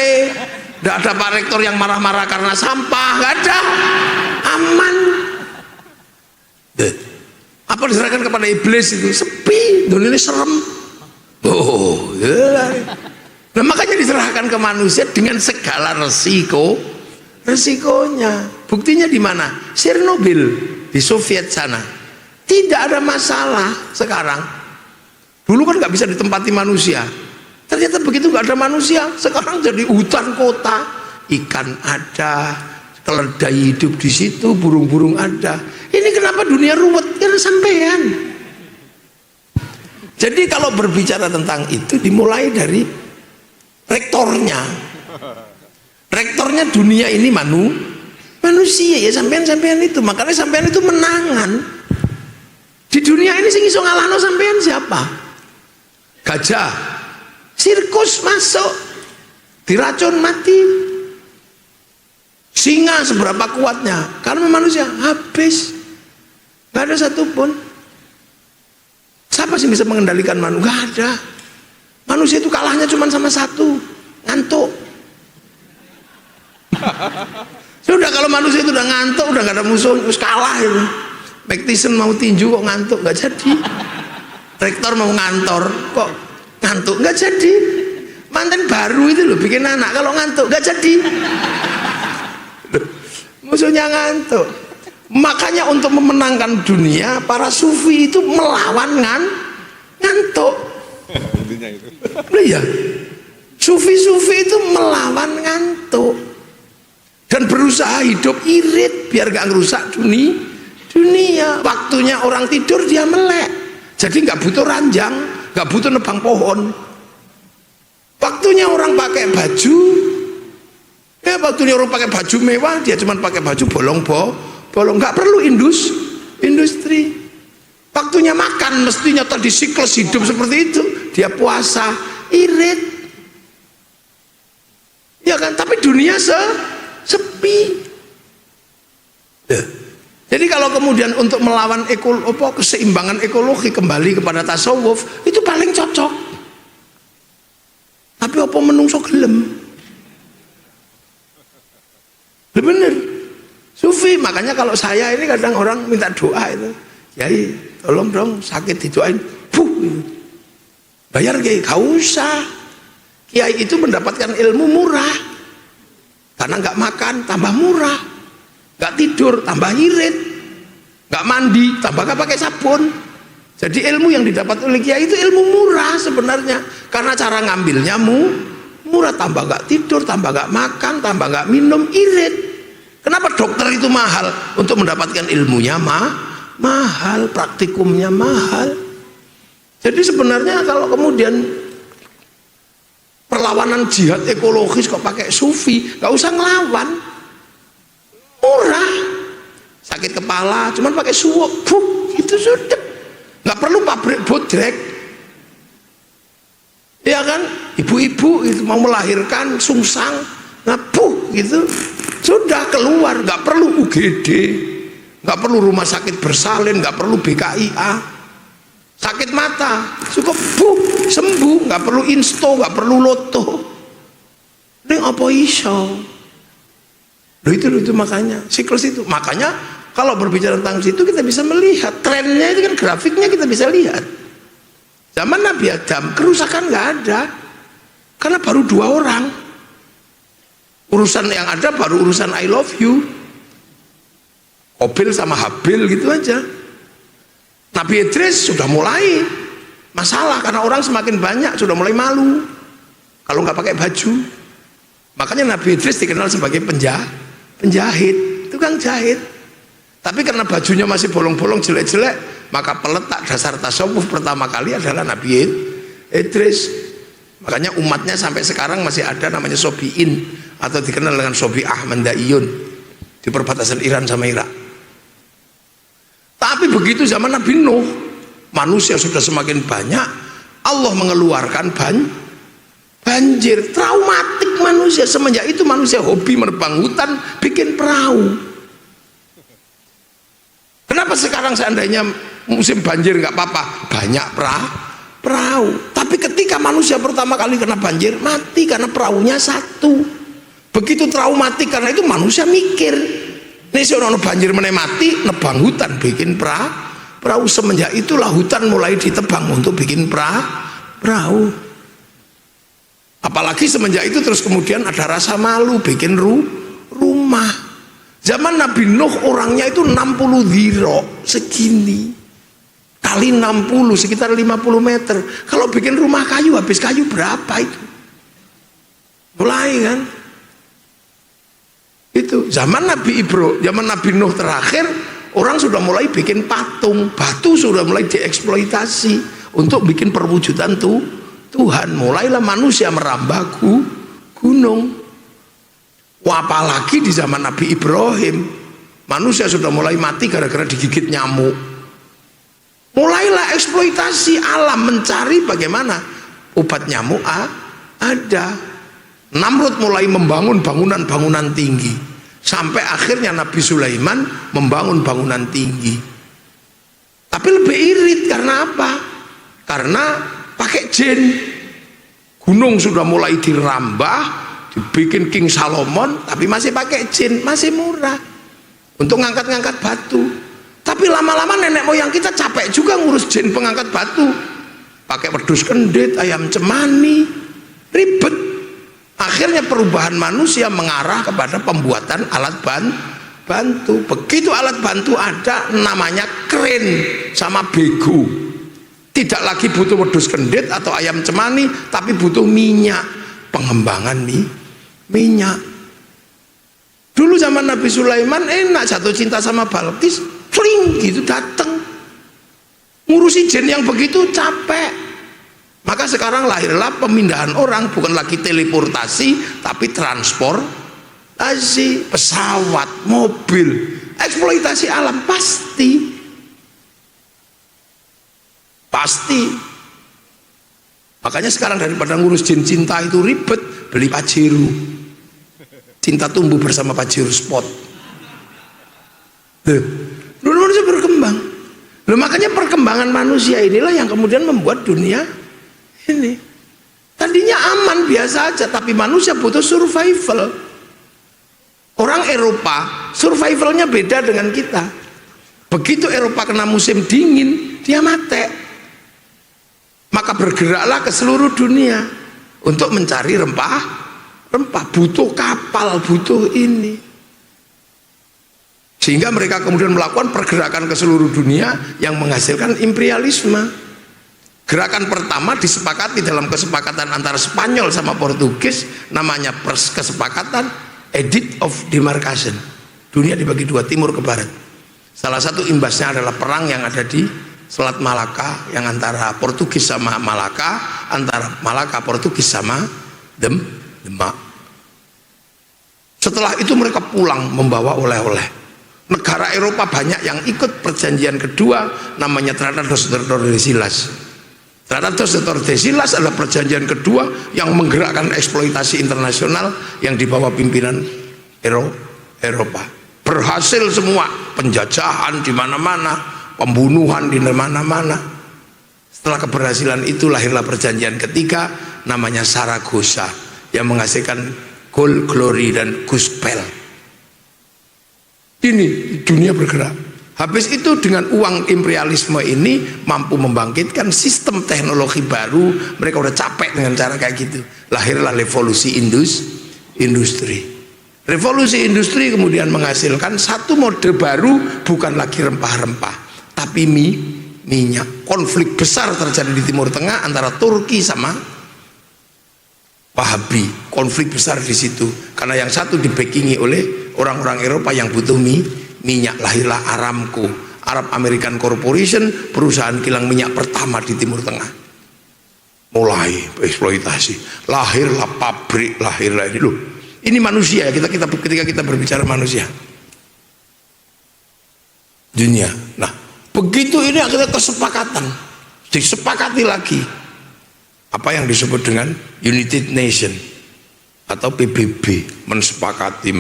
nggak ada Pak Rektor yang marah-marah karena sampah, nggak ada, aman. Apa diserahkan kepada iblis itu sepi, dunia ini serem. Oh, ya. Nah makanya diserahkan ke manusia dengan segala resikonya. Buktinya di mana? Chernobyl di Soviet sana tidak ada masalah sekarang. Dulu kan nggak bisa ditempati manusia. Ternyata begitu nggak ada manusia, sekarang jadi hutan kota. Ikan ada, keledai hidup di situ, burung-burung ada. Ini kenapa dunia ruwet? Karena sampean. Jadi kalau berbicara tentang itu dimulai dari rektornya. Rektornya dunia ini manusia ya, sampean itu. Makanya sampean itu menangan. Di dunia ini sing iso ngalahno sampean siapa? Gajah. Sirkus masuk. Diracun mati. Singa seberapa kuatnya? Karena manusia habis. Gak ada satupun. Siapa sih bisa mengendalikan manusia? Gak ada. Manusia itu kalahnya cuma sama satu, ngantuk. Sudah kalau manusia itu udah ngantuk, udah gak ada musuh, terus kalah itu. Mike Tyson mau tinju kok ngantuk, gak jadi. Rektor mau ngantor kok ngantuk, gak jadi. Mantan baru itu loh bikin anak, kalau ngantuk gak jadi. Musuhnya ngantuk. Makanya untuk memenangkan dunia, para sufi itu melawan ngantuk. Iya, sufi-sufi itu melawan ngantuk dan berusaha hidup irit biar gak ngerusak dunia. Waktunya orang tidur dia melek, jadi nggak butuh ranjang, nggak butuh nebang pohon. Waktunya orang pakai baju, ya waktunya orang pakai baju mewah, dia cuma pakai baju bolong, nggak perlu industri. Waktunya makan mestinya tadi siklus hidup seperti itu, dia puasa irit, ya kan? Tapi dunia sepi. Jadi kalau kemudian untuk melawan keseimbangan ekologi kembali kepada tasawuf itu paling cocok. Tapi apa menungso gelem? Bener. Sufi, makanya kalau saya ini kadang orang minta doa itu, Kiai tolong dong sakit didoain, bayar Kiai, gak usah. Kiai itu mendapatkan ilmu murah, karena nggak makan tambah murah, nggak tidur tambah irit, nggak mandi tambah gak pakai sabun. Jadi ilmu yang didapat oleh Kiai itu ilmu murah sebenarnya, karena cara ngambilnya murah, tambah nggak tidur, tambah nggak makan, tambah nggak minum, irit. Kenapa dokter itu mahal? Untuk mendapatkan ilmunya mahal, praktikumnya mahal. Jadi sebenarnya kalau kemudian perlawanan jihad ekologis kok pakai sufi, gak usah ngelawan, murah. Sakit kepala cuman pakai suwok, itu sudah. Gak perlu pabrik bodrek, ya kan? Ibu-ibu itu mau melahirkan sungsang, gitu. Sudah keluar, nggak perlu UGD, nggak perlu rumah sakit bersalin, nggak perlu BKIA. Sakit mata cukup sembuh, nggak perlu insto, nggak perlu loto. Ini apa iso? Itu makanya siklus itu. Makanya kalau berbicara tentang situ kita bisa melihat trennya, itu kan grafiknya kita bisa lihat. Zaman Nabi Adam kerusakan nggak ada, karena baru 2 orang. Urusan yang ada baru urusan I love you, Qabil sama Habil gitu aja. Nabi Idris sudah mulai masalah karena orang semakin banyak, sudah mulai malu kalau nggak pakai baju. Makanya Nabi Idris dikenal sebagai penjahit, tukang jahit. Tapi karena bajunya masih bolong-bolong, jelek-jelek, maka peletak dasar tasawuf pertama kali adalah Nabi Idris. Makanya umatnya sampai sekarang masih ada namanya Sobiin, atau dikenal dengan Sobi'ah Mandaiyun, di perbatasan Iran sama Irak. Tapi begitu zaman Nabi Nuh, manusia sudah semakin banyak, Allah mengeluarkan banjir, traumatik manusia. Semenjak itu manusia hobi menerbang hutan, bikin perahu. Kenapa sekarang seandainya musim banjir nggak apa-apa, banyak perahu. Tapi ketika manusia pertama kali kena banjir, mati karena perahunya satu. Begitu traumatik, karena itu manusia mikir, ini seorang banjir mati, nebang hutan bikin perahu. Semenjak itulah hutan mulai ditebang untuk bikin perahu. Apalagi semenjak itu terus kemudian ada rasa malu bikin rumah. Zaman Nabi Nuh orangnya itu 60 dhiro segini kali 60 sekitar 50 meter. Kalau bikin rumah kayu habis kayu berapa itu? Mulai kan? Itu zaman Nabi Nuh terakhir, orang sudah mulai bikin patung, batu sudah mulai dieksploitasi. untuk bikin perwujudan Tuhan. Mulailah manusia merambah gunung. Wah, apalagi di zaman Nabi Ibrahim, manusia sudah mulai mati gara-gara digigit nyamuk. Mulailah eksploitasi alam, mencari bagaimana obat nyamuk ada. Namrud mulai membangun bangunan-bangunan tinggi, sampai akhirnya Nabi Sulaiman membangun bangunan tinggi. Tapi lebih irit karena apa? Karena pakai jin. Gunung sudah mulai dirambah, dibikin King Salomon, tapi masih pakai jin, masih murah untuk ngangkat-ngangkat batu. Tapi lama-lama nenek moyang kita capek juga ngurus jin pengangkat batu, pakai wedhus kendit, ayam cemani, ribet. Akhirnya perubahan manusia mengarah kepada pembuatan alat bantu. Begitu alat bantu ada, namanya kren sama bego. Tidak lagi butuh wedhus kendit atau ayam cemani, tapi butuh minyak, pengembangan minyak. Dulu zaman Nabi Sulaiman enak, jatuh cinta sama Balkis, kling gitu datang. Ngurusi jin yang begitu capek. Maka sekarang lahirlah pemindahan orang, bukan lagi teleportasi, tapi transportasi, pesawat, mobil, eksploitasi alam pasti. Makanya sekarang daripada ngurus jin cinta itu ribet, beli Pajero. Cinta tumbuh bersama Pajero Sport. Dulu manusia berkembang. Makanya perkembangan manusia inilah yang kemudian membuat dunia ini. Tadinya aman biasa aja, tapi manusia butuh survival. Orang Eropa survivalnya beda dengan kita. Begitu Eropa kena musim dingin, dia mati. Maka bergeraklah ke seluruh dunia untuk mencari rempah, butuh kapal, butuh ini. Sehingga mereka kemudian melakukan pergerakan ke seluruh dunia yang menghasilkan imperialisme. Gerakan pertama disepakati dalam kesepakatan antara Spanyol sama Portugis, namanya kesepakatan Edict of Demarcation. Dunia dibagi dua, timur ke barat. Salah satu imbasnya adalah perang yang ada di Selat Malaka, yang antara Portugis sama Malaka, antara Malaka Portugis sama Demak. Setelah itu mereka pulang membawa oleh-oleh. Negara Eropa banyak yang ikut perjanjian kedua, namanya Tratados de Tordesillas. Tratados de Tordesillas adalah perjanjian kedua yang menggerakkan eksploitasi internasional yang dibawa pimpinan Eropa. Berhasil semua, penjajahan di mana-mana, pembunuhan di mana-mana. Setelah keberhasilan itu lahirlah perjanjian ketiga, namanya Saragossa, yang menghasilkan gold, glory, dan gospel. Ini dunia bergerak. Habis itu dengan uang imperialisme ini mampu membangkitkan sistem teknologi baru. Mereka udah capek dengan cara kayak gitu. Lahirlah revolusi industri. Revolusi industri kemudian menghasilkan satu mode baru, bukan lagi rempah-rempah, tapi minyak. Konflik besar terjadi di Timur Tengah antara Turki sama Wahabi. Konflik besar di situ karena yang satu dibackingi oleh orang-orang Eropa yang butuh minyak. Lahirlah Aramco, Arab American Corporation, perusahaan kilang minyak pertama di Timur Tengah. Mulai eksploitasi, lahirlah pabrik, lahirlah ini loh. Ini manusia, ketika kita berbicara manusia, dunia. Nah, begitu ini akhirnya kesepakatan, disepakati lagi apa yang disebut dengan United Nation atau PBB, mensepakati.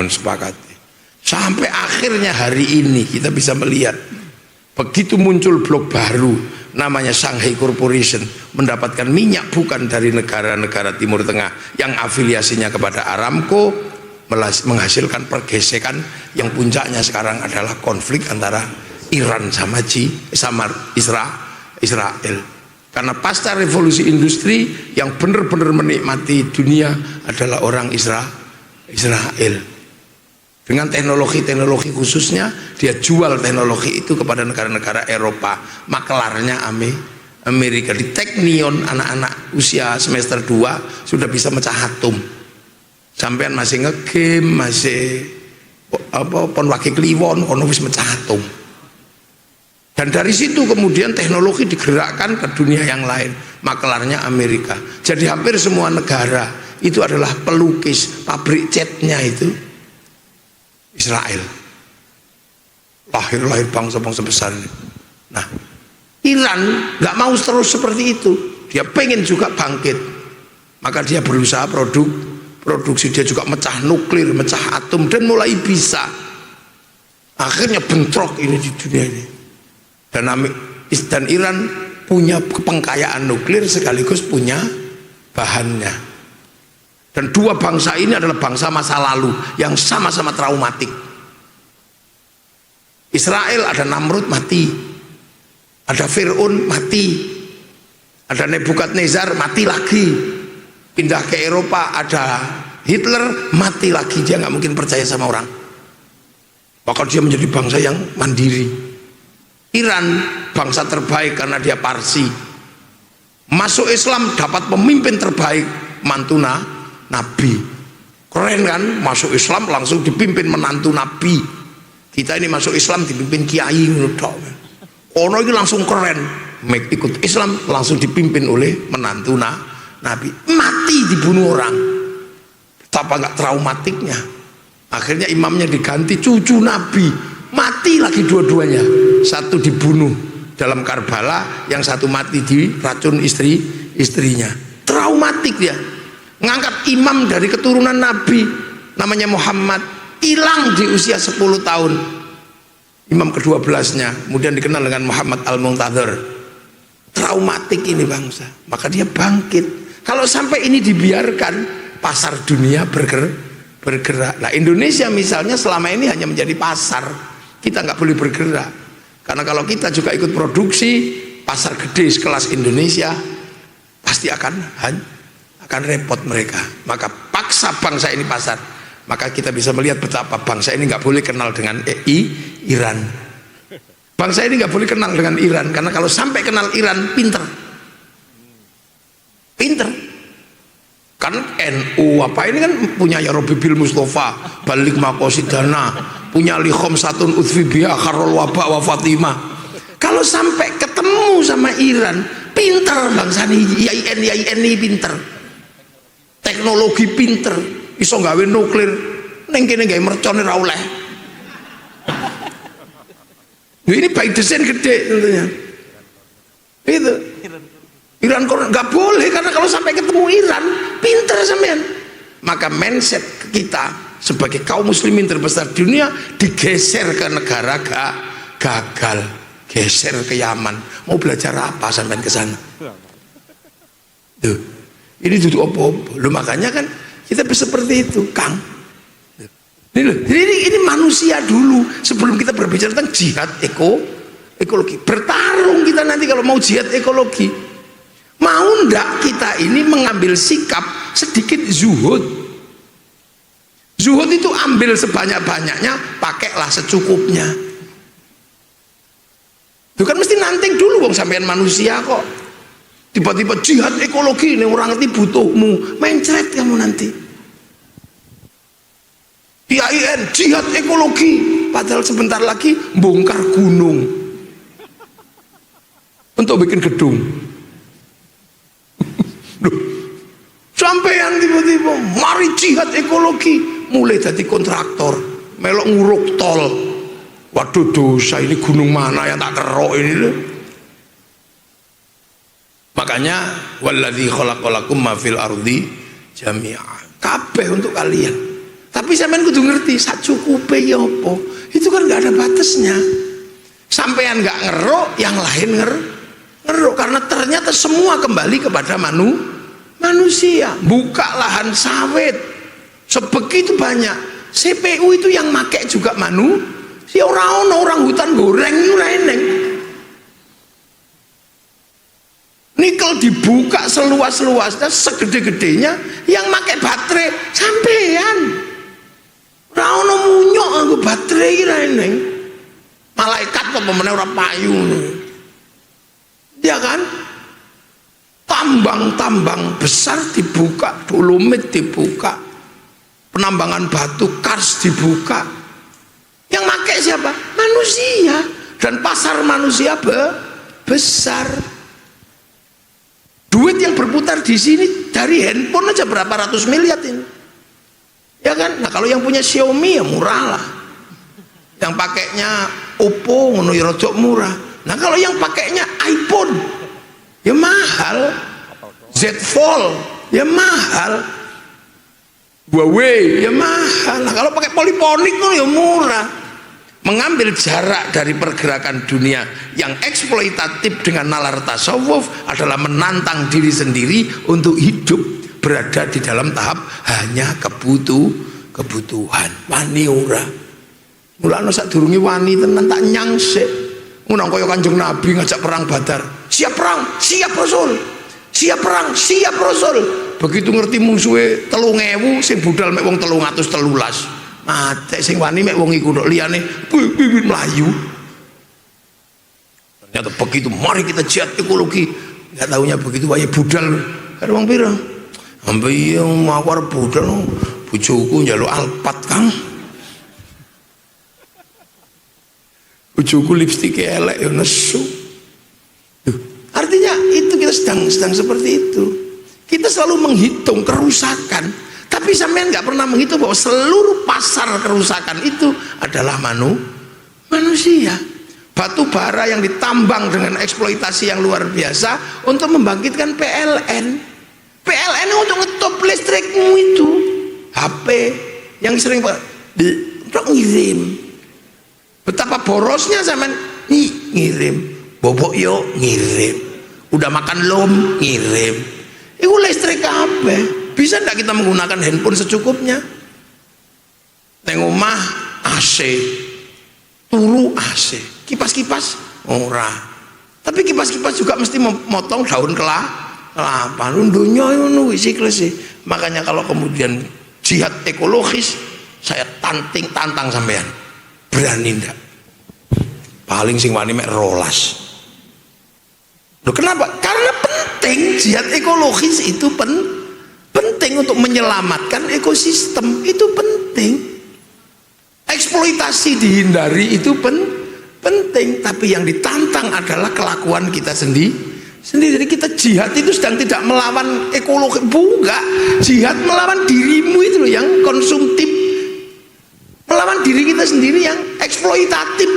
Sampai akhirnya hari ini kita bisa melihat begitu muncul blok baru namanya Shanghai Corporation, mendapatkan minyak bukan dari negara-negara Timur Tengah yang afiliasinya kepada Aramco, menghasilkan pergesekan yang puncaknya sekarang adalah konflik antara Iran sama Israel. Karena pasca revolusi industri yang benar-benar menikmati dunia adalah orang Israel. Dengan teknologi khususnya, dia jual teknologi itu kepada negara-negara Eropa. Maklarnya Amerika. Di Teknion, anak-anak usia semester 2 sudah bisa mecah atom. Sampean masih ngegame, masih pon wage kliwon, ono wis mecah atom. Dan dari situ kemudian teknologi digerakkan ke dunia yang lain, makelarnya Amerika. Jadi hampir semua negara itu adalah pelukis, pabrik catnya itu Israel. Lahir bangsa-bangsa besar ini. Nah, Iran nggak mau terus seperti itu, dia pengen juga bangkit, maka dia berusaha produksi, dia juga mecah nuklir, mecah atom, dan mulai bisa. Akhirnya bentrok ini di dunia ini. Dan Iran punya kepengkayaan nuklir sekaligus punya bahannya. Dan dua bangsa ini adalah bangsa masa lalu yang sama-sama traumatik. Israel ada Namrud mati, ada Fir'aun mati, ada Nebukadnezar mati lagi, pindah ke Eropa ada Hitler mati lagi, dia nggak mungkin percaya sama orang, bahkan dia menjadi bangsa yang mandiri. Iran bangsa terbaik karena dia Parsi, masuk Islam dapat pemimpin terbaik, mantu Nabi, keren kan? Masuk Islam langsung dipimpin menantu Nabi. Kita ini masuk Islam dipimpin kiai, ono ini langsung keren, ikut Islam langsung dipimpin oleh menantu Nabi, mati dibunuh orang. Betapa nggak traumatiknya. Akhirnya imamnya diganti cucu Nabi, mati lagi dua-duanya. Satu dibunuh dalam Karbala, yang satu mati diracun istrinya. Traumatik dia. Ngangkat imam dari keturunan Nabi namanya Muhammad, hilang di usia 10 tahun. Imam ke-12-nya kemudian dikenal dengan Muhammad Al-Muntadhir. Traumatik ini bangsa, maka dia bangkit. Kalau sampai ini dibiarkan, pasar dunia bergerak. Nah, Indonesia misalnya selama ini hanya menjadi pasar, kita nggak boleh bergerak. Karena kalau kita juga ikut produksi, pasar gede sekelas Indonesia pasti akan repot mereka. Maka paksa bangsa ini pasar. Maka kita bisa melihat betapa bangsa ini nggak boleh kenal dengan Iran. Bangsa ini nggak boleh kenal dengan Iran, karena kalau sampai kenal Iran, pinter. Kan NU apa ini kan punya ya Robi Bil Mustafa, Balik Makosidana, punya Likhom Satun Uthfibiyah, Kharol Wabak wa Fatimah. Kalau sampai ketemu sama Iran, pinter bangsa ini, IAIN ini pinter, teknologi pinter, iso gawe nuklir, neng kene gawe mercon ora oleh. Ini by design gede tentunya. Itu Iran nggak boleh, karena kalau sampai ketemu Iran, pinter sampean. Maka mindset kita sebagai kaum muslimin terbesar dunia digeser ke negara gagal, geser ke Yaman. Mau belajar apa sampean ke sana? Tuh, ini duduk opo-opo. Loh, makanya kan kita seperti itu, Kang. Ini manusia dulu sebelum kita berbicara tentang jihad ekologi. Bertarung kita nanti kalau mau jihad ekologi. Mau ndak kita ini mengambil sikap sedikit zuhud. Zuhud itu ambil sebanyak-banyaknya, pakailah secukupnya. Itu kan mesti nanting dulu wong sampean manusia kok. Tiba-tiba jihad ekologi, ini orang ngerti butuhmu, mencret kamu nanti. IAIN jihad ekologi, padahal sebentar lagi bongkar gunung untuk bikin gedung. Sampean tiba-tiba mari jihad ekologi, mulai dari kontraktor melok nguruk tol. Waduh, dosa ini, gunung mana yang tak kerok ini loh. Makanya walladzi khalaqalakum ma fil ardi jami'a, kabeh untuk kalian. Tapi sampean kudu ngerti sacukupe ya apa, itu kan nggak ada batasnya. Sampean nggak ngerok, yang lain ngerok, karena ternyata semua kembali kepada manusia. Buka lahan sawit sebegitu banyak, CPU itu yang make juga si orang hutan goreng itu eneng. Nikel dibuka seluas-luasnya, segede-gedenya, yang make baterai sampean. Ora ono munyok nggo baterai iki eneng. Malaikat apa meneh ora payu. Ya kan? Tambang-tambang besar dibuka, dolomit dibuka, penambangan batu kars dibuka. Yang pakai siapa? Manusia. dan pasar manusia besar. Duit yang berputar di sini dari handphone aja berapa ratus miliar ini, ya kan? Nah kalau yang punya Xiaomi ya murah lah, yang pakainya Oppo ngono ya rada murah. Nah kalau yang pakainya iPhone ya mahal, Z Fold ya mahal, Huawei ya mahal. Nah kalau pakai Polyphonic tuh ya murah. Mengambil jarak dari pergerakan dunia yang eksploitatif dengan nalar tasawuf adalah menantang diri sendiri untuk hidup berada di dalam tahap hanya kebutuhan. Wani ora. Mulane sadurunge wani tenan tak nyangsik. Ngono kaya Kanjeng Nabi ngajak perang Badar. Siap perang, siap Rasul. Siap perang, siap Rasul. Begitu ngerti musuhe 3000 sing budal mek wong 313. Mate sing wani mek wong iku tok liyane bibit melayu. Ternyata begitu mari kita jihad ekologi. Enggak tahunya begitu wae budal karo wong pira. Ambe iya mawar budal bojoku njaluk Alphard Kang. Bojoku lipstik elek ya nesu. Artinya itu kita sedang seperti itu. Kita selalu menghitung kerusakan, tapi sampean nggak pernah menghitung bahwa seluruh pasar kerusakan itu adalah manusia. Batu bara yang ditambang dengan eksploitasi yang luar biasa untuk membangkitkan PLN. PLN untuk ngetop listrikmu itu. HP yang sering ngirim. Betapa borosnya sampean ngirim. Bobok yo ngirim. Udah makan lom ngirim. Itu listrik apa? Bisa enggak kita menggunakan handphone secukupnya? Neng omah AC, turu AC, kipas-kipas ora. Tapi kipas-kipas juga mesti memotong daun kelapa. Dunia itu siklus sih. Makanya kalau kemudian jihad ekologis, saya tantang sampean. Berani ndak? Paling sing wani mek rolas. Loh kenapa? Karena penting, jihad ekologis itu penting untuk menyelamatkan ekosistem, itu penting. Eksploitasi dihindari itu penting, tapi yang ditantang adalah kelakuan kita sendiri. Jadi kita jihad itu sedang tidak melawan ekologi, bukan. Jihad melawan dirimu itu loh yang konsumtif, melawan diri kita sendiri yang eksploitatif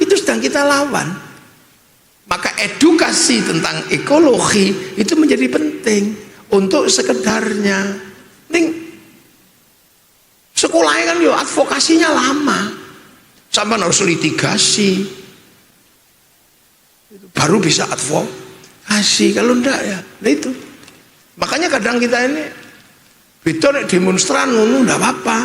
itu sedang kita lawan. Maka edukasi tentang ekologi itu menjadi penting untuk sekedarnya. Ning sekolahnya kan yo advokasinya lama, sampai harus litigasi baru bisa advokasi. Kalau enggak ya, nah itu. Makanya kadang kita ini beda nek demonstran ngono enggak apa-apa.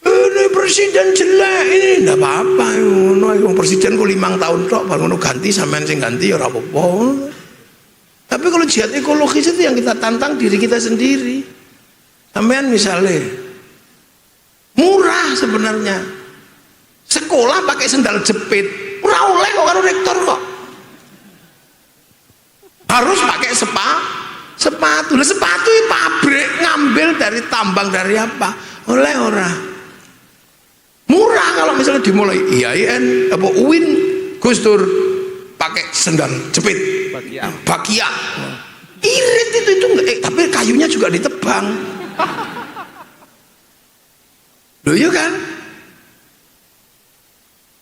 Ini presiden jelek ini enggak apa-apa. Ngono presiden ku 5 tahun tok baru ngono ganti sampean sing ganti ya ora apa-apa. Tapi kalau jihad ekologis itu yang kita tantang diri kita sendiri. Sampean misalnya murah sebenarnya. Sekolah pakai sendal jepit, ora oleh kok karo rektor kok. Harus pakai sepatu. Lah sepatu pabrik ngambil dari tambang dari apa? Oleh ora. Murah kalau misalnya dimulai IAIN apa UIN Gus Dur pakai sendal jepit bakia irit itu tapi kayunya juga ditebang loh iya kan.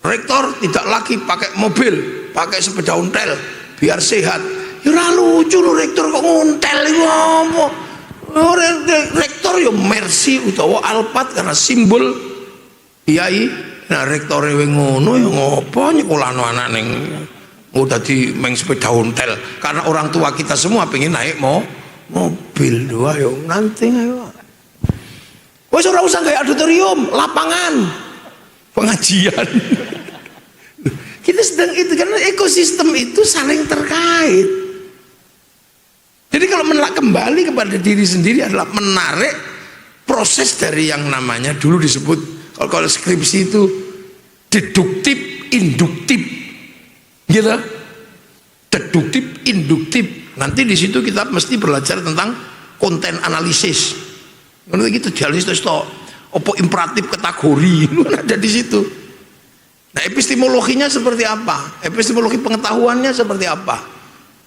Rektor tidak lagi pakai mobil, pakai sepeda ontel biar sehat. Ya lucu loh rektor kok ngontel itu apa. Rektor ya Mercy utawa Alphard karena simbol Kiai. Nah rektore wing ngono ya ngopo nyekolahno anak ning dadi meng sepeda ontel karena orang tua kita semua pengen naik mobil doa yo nanti ayo. Wes ora usah gawe auditorium, lapangan pengajian. Kita sedang itu karena ekosistem itu saling terkait. Jadi kalau kembali kepada diri sendiri adalah menarik proses dari yang namanya dulu disebut kalau skripsi itu deduktif, induktif, gitu. Deduktif, induktif. Nanti di situ kita mesti belajar tentang konten analisis. Kalau gitu dialisis itu, opo imperatif kategori, itu ada di situ. Nah, epistemologinya seperti apa? Epistemologi pengetahuannya seperti apa?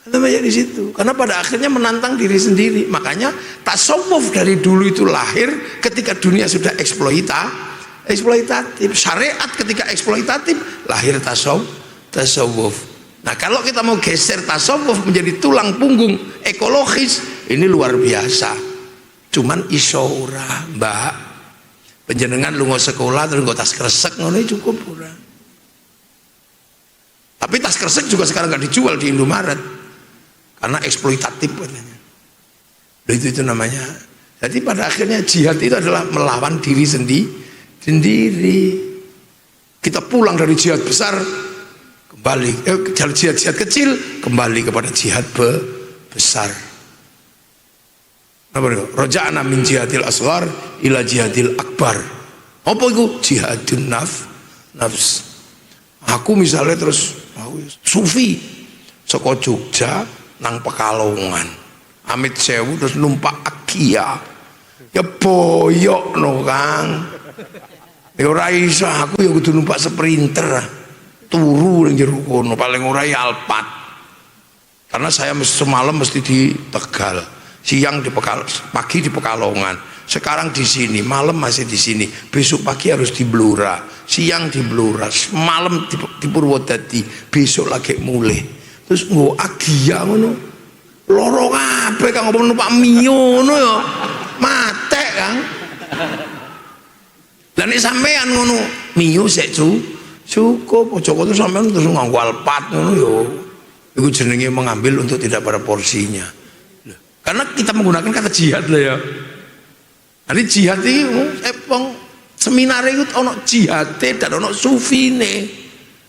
Itu banyak di situ. Karena pada akhirnya menantang diri sendiri. Makanya tasawuf dari dulu itu lahir ketika dunia sudah eksploitatif. Syariat ketika eksploitatif, lahir tasawuf. Nah, kalau kita mau geser tasawuf menjadi tulang punggung ekologis, ini luar biasa. Cuman iso ora, Mbak. Penjenengan lunga sekolah terus nggo tas kresek ngono cukup ora. Tapi tas kresek juga sekarang nggak dijual di Indomaret karena eksploitatif katanya. Itu namanya. Jadi pada akhirnya jihad itu adalah melawan diri sendiri. Kita pulang dari jihad besar kembali jihad kecil kembali kepada jihad besar. Apa itu? Roja'na min jihadil asghar ila jihadil akbar. Apa itu? Jihadun nafs. Aku misalnya terus sufi saka Jogja nang Pekalongan. Amit sewu terus numpak Agia. Ya boyok no Kang. Ya ora iso aku ya kudu numpak Sprinter. Turu ning jero kono paling ora ya Alphard. Karena saya semalam mesti di Tegal. Siang di pagi di Pekalongan, sekarang di sini, malam masih di sini, besok pagi harus di Blora, siang di Blora, malam di Purwodadi, besok lagi mulai. Terus nggo Agia ngono, loro kabeh Kang opo numpak Mio ngono ya, mate Kang. Lah nek sampean ngono, Mio sik cukup, ojo kok sampean terus nganggo Alphard ngono ya. Iku jenenge mengambil untuk tidak pada porsinya. Karena kita menggunakan kata jihad lah ya. Nanti jihad itu seminar itu ono jihad dan ono sufine.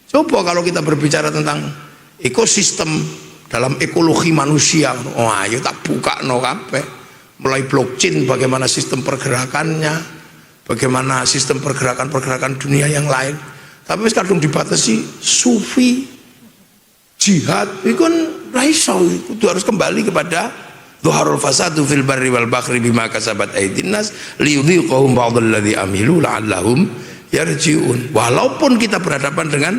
Coba kalau kita berbicara tentang ekosistem dalam ekologi manusia, oh ayo tak buka no kabeh. Mulai blockchain bagaimana sistem pergerakannya, bagaimana sistem pergerakan dunia yang lain. Tapi kadang dibatasi sufi, jihad, itu kan raiso, itu harus kembali kepada Dhuharul fasadu fil barri wal bahri bima kasabat aydin nas liyudhiqahum ba'dalladzi amilu la'allahum yarji'un. Walaupun kita berhadapan dengan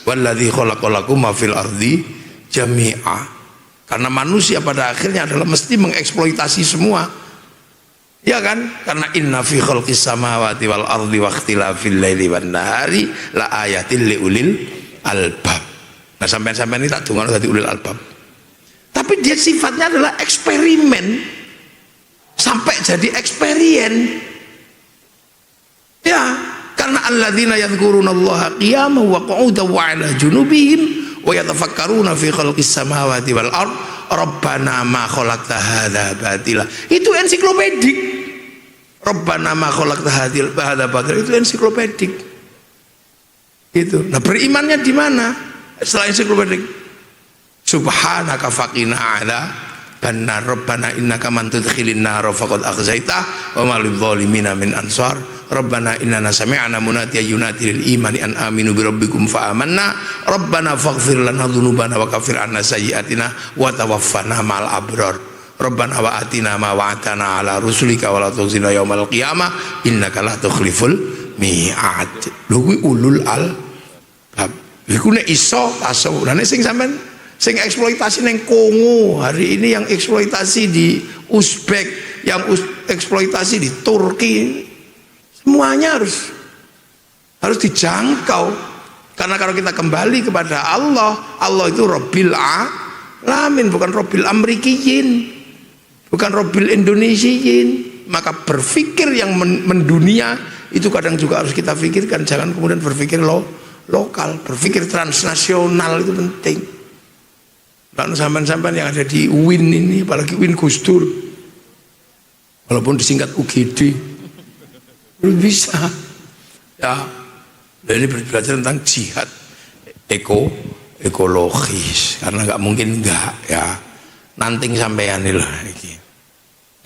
walladzi khalaqalakum ma fil ardi jami'a. Karena manusia pada akhirnya adalah mesti mengeksploitasi semua. Ya kan? Karena inna fi khalqis samawati wal ardi wa ikhtilafil laili wan nahari la ayatil liulil albab. Nah, sampean-sampean ini tak dongono dadi ulil albab. Tapi dia sifatnya adalah eksperimen sampai jadi eksperien. Ya, karena alladzina yadhkurunallaha qiyaman wa qu'udan wa 'ala junubihim wa yatafakkaruna fi khalqis samawati wal ard rabbana ma khalaqta hadza batila. Itu ensiklopedik. Rabbana ma khalaqta hadza batila itu ensiklopedik. Itu. Nah, berimannya di mana? Setelah ensiklopedik. Subhanaka faqina adzabannar rabbana innaka man tudkhilin nar faqad akhzaitah wa ma lidh-dhalimina min ansar rabbana innana sami'na munadiyan yunadi lil imani an aminu bi rabbikum fa amanna rabbana faghfir lana dhunubana wa kaffir 'anna sayyi'atina wa tawaffana ma'al abrar rabbana wa atina ma wa'adtana 'ala rusulika wa la tukhzina yaumal qiyamah innaka la tukhliful mi'ad. Lho kuwi ulul albab. Iku nek iso tasawuf. Lah nek sing sampean sing eksploitasi neng Kongo hari ini, yang eksploitasi di Uzbek, yang eksploitasi di Turki, semuanya harus dijangkau. Karena kalau kita kembali kepada Allah, Allah itu Rabbil Alamin, bukan Rabbil Amrikiyin, bukan Rabbil Indonesiyin. Maka berpikir yang mendunia itu kadang juga harus kita pikirkan, jangan kemudian berpikir lokal, berpikir transnasional itu penting. Lalu sampan-sampan yang ada di UIN ini, apalagi UIN Gus Dur, walaupun disingkat UGD, belum bisa. Ya, ini belajar tentang jihad ekologis, karena nggak mungkin nggak ya. Nanting sampean ini lah.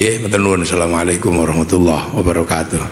Ya, betul. Assalamualaikum warahmatullahi wabarakatuh.